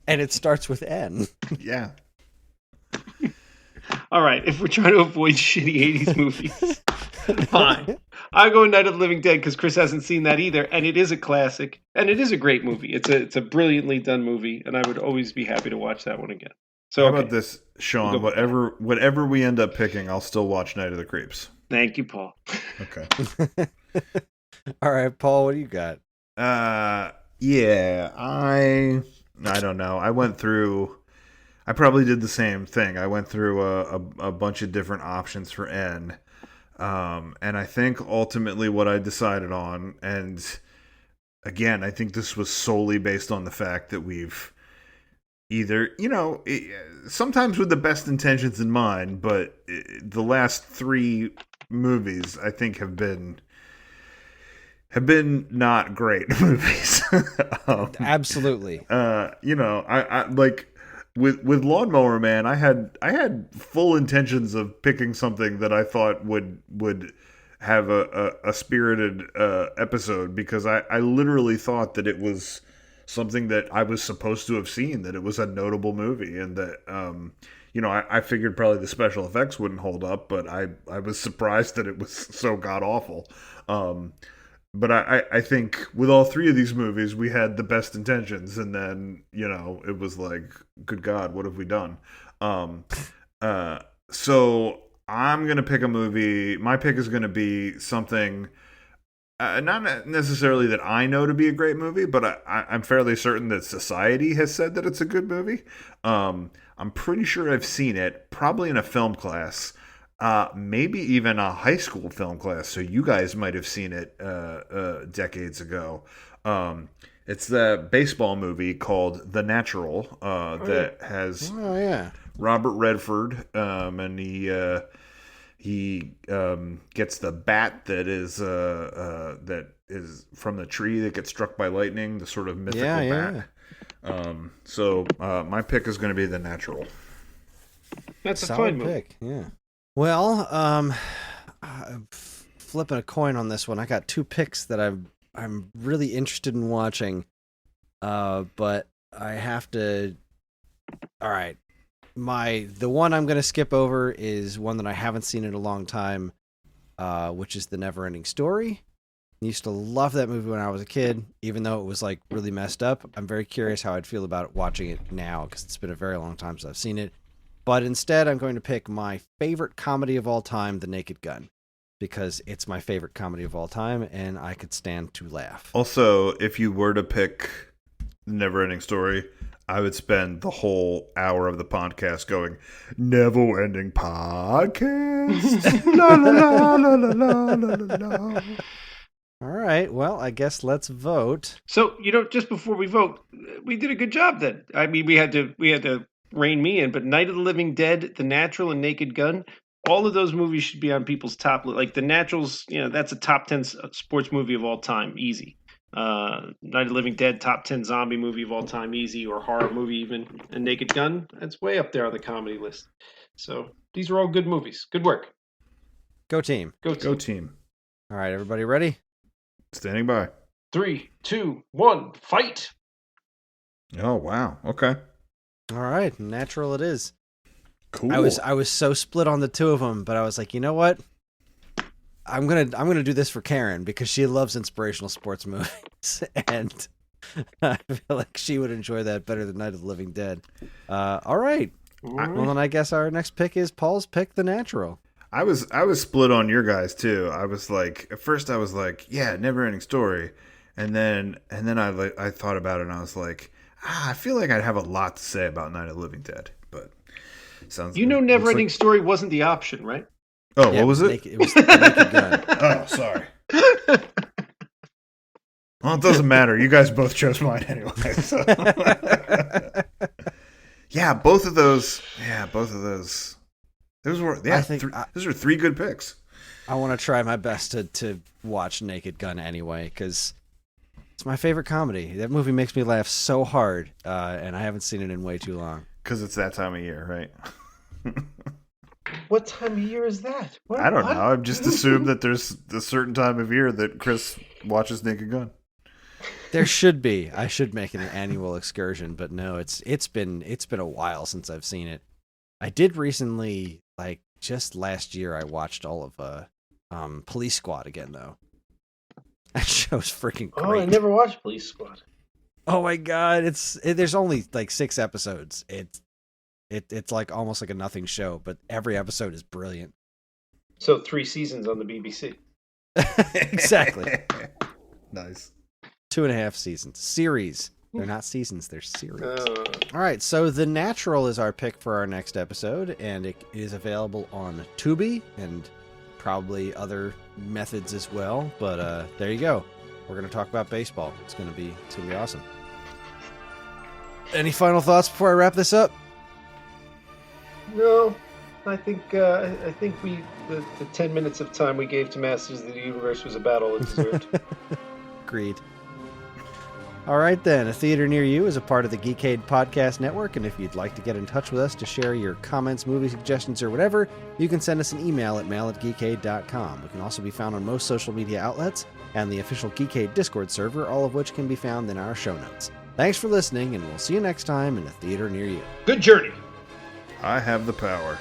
And it starts with N. Yeah. All right, if we're trying to avoid shitty 80s movies, fine. I go Night of the Living Dead because Chris hasn't seen that either, and it is a classic, and it is a great movie. It's a brilliantly done movie, and I would always be happy to watch that one again. So How about this, Sean? Whatever we end up picking, I'll still watch Night of the Creeps. Thank you, Paul. Okay. All right, Paul, what do you got? Yeah, I don't know. I probably did the same thing. I went through a bunch of different options for N. And I think ultimately what I decided on, and again, I think this was solely based on the fact that we've either, sometimes with the best intentions in mind, but the last 3 movies I think have been not great movies. Absolutely. I like with Lawnmower Man, I had full intentions of picking something that I thought would have a spirited episode because I literally thought that it was something that I was supposed to have seen, that it was a notable movie, and that I figured probably the special effects wouldn't hold up, but I was surprised that it was so god awful. But I think with all 3 of these movies, we had the best intentions, and then, it was like, good God, what have we done? So I'm going to pick a movie. My pick is going to be something, not necessarily that I know to be a great movie, but I'm fairly certain that society has said that it's a good movie. I'm pretty sure I've seen it, probably in a film class. Maybe even a high school film class, so you guys might have seen it decades ago. It's the baseball movie called The Natural that has Robert Redford, and he gets the bat that is from the tree that gets struck by lightning, the sort of mythical bat. So my pick is going to be The Natural. That's a Solid fun movie. pick. Yeah. Well, flipping a coin on this one. I got 2 picks that I'm really interested in watching, but I have to. All right, The one I'm going to skip over is one that I haven't seen in a long time, which is The Neverending Story. I used to love that movie when I was a kid, even though it was like really messed up. I'm very curious how I'd feel about watching it now because it's been a very long time since I've seen it. But instead, I'm going to pick my favorite comedy of all time, The Naked Gun, because it's my favorite comedy of all time, and I could stand to laugh. Also, if you were to pick Neverending Story, I would spend the whole hour of the podcast going, Never Ending Podcast. La la la la la la la la. All right, well, I guess let's vote. So, just before we vote, we did a good job then. I mean, we had to rein me in, but Night of the Living Dead, The Natural, and Naked Gun, all of those movies should be on people's top list. Like The Natural's, that's a top 10 sports movie of all time, easy. Night of the Living Dead, top 10 zombie movie of all time, easy, or horror movie even. And Naked Gun, that's way up there on the comedy list. So these are all good movies. Good work. Go team. Go team. Go team. All right, everybody ready? Standing by. 3, 2, 1, fight. Oh, wow. Okay. All right, Natural it is. Cool. I was so split on the two of them, but I was like, you know what? I'm gonna do this for Karen because she loves inspirational sports movies, and I feel like she would enjoy that better than Night of the Living Dead. All right. Well, then I guess our next pick is Paul's pick, The Natural. I was split on your guys too. I was like, at first I was like, yeah, Never Ending Story, and then I thought about it and I was like, I feel like I'd have a lot to say about Night of the Living Dead, but sounds. Never Ending Story wasn't the option, right? Oh, yeah, what was it? It was The Naked Gun. Oh, sorry. Well, it doesn't matter. You guys both chose mine anyway. So. Yeah, both of those. Those were. Yeah, those are three good picks. I want to try my best to watch Naked Gun anyway because it's my favorite comedy. That movie makes me laugh so hard, and I haven't seen it in way too long. Because it's that time of year, right? What time of year is that? I don't know. I've just assumed that there's a certain time of year that Kris watches Naked Gun. There should be. I should make an annual excursion, but no, it's been a while since I've seen it. I did recently, like just last year, I watched all of Police Squad again though. That show's freaking great. Oh, I never watched Police Squad. Oh my god, there's only like 6 episodes. It's like almost like a nothing show, but every episode is brilliant. So 3 seasons on the BBC. Exactly. Nice. 2.5 seasons. Series. They're not seasons, they're series. All right, so The Natural is our pick for our next episode, and it is available on Tubi and probably other methods as well. But there you go. We're going to talk about baseball. It's going to be awesome. Any final thoughts before I wrap this up? No, I think the 10 minutes of time we gave to Masters of the Universe was about all it deserved. Agreed. All right, then. A Theater Near You is a part of the Geekade Podcast Network, and if you'd like to get in touch with us to share your comments, movie suggestions, or whatever, you can send us an email at mail@geekade.com. We can also be found on most social media outlets and the official Geekade Discord server, all of which can be found in our show notes. Thanks for listening, and we'll see you next time in A Theater Near You. Good journey. I have the power.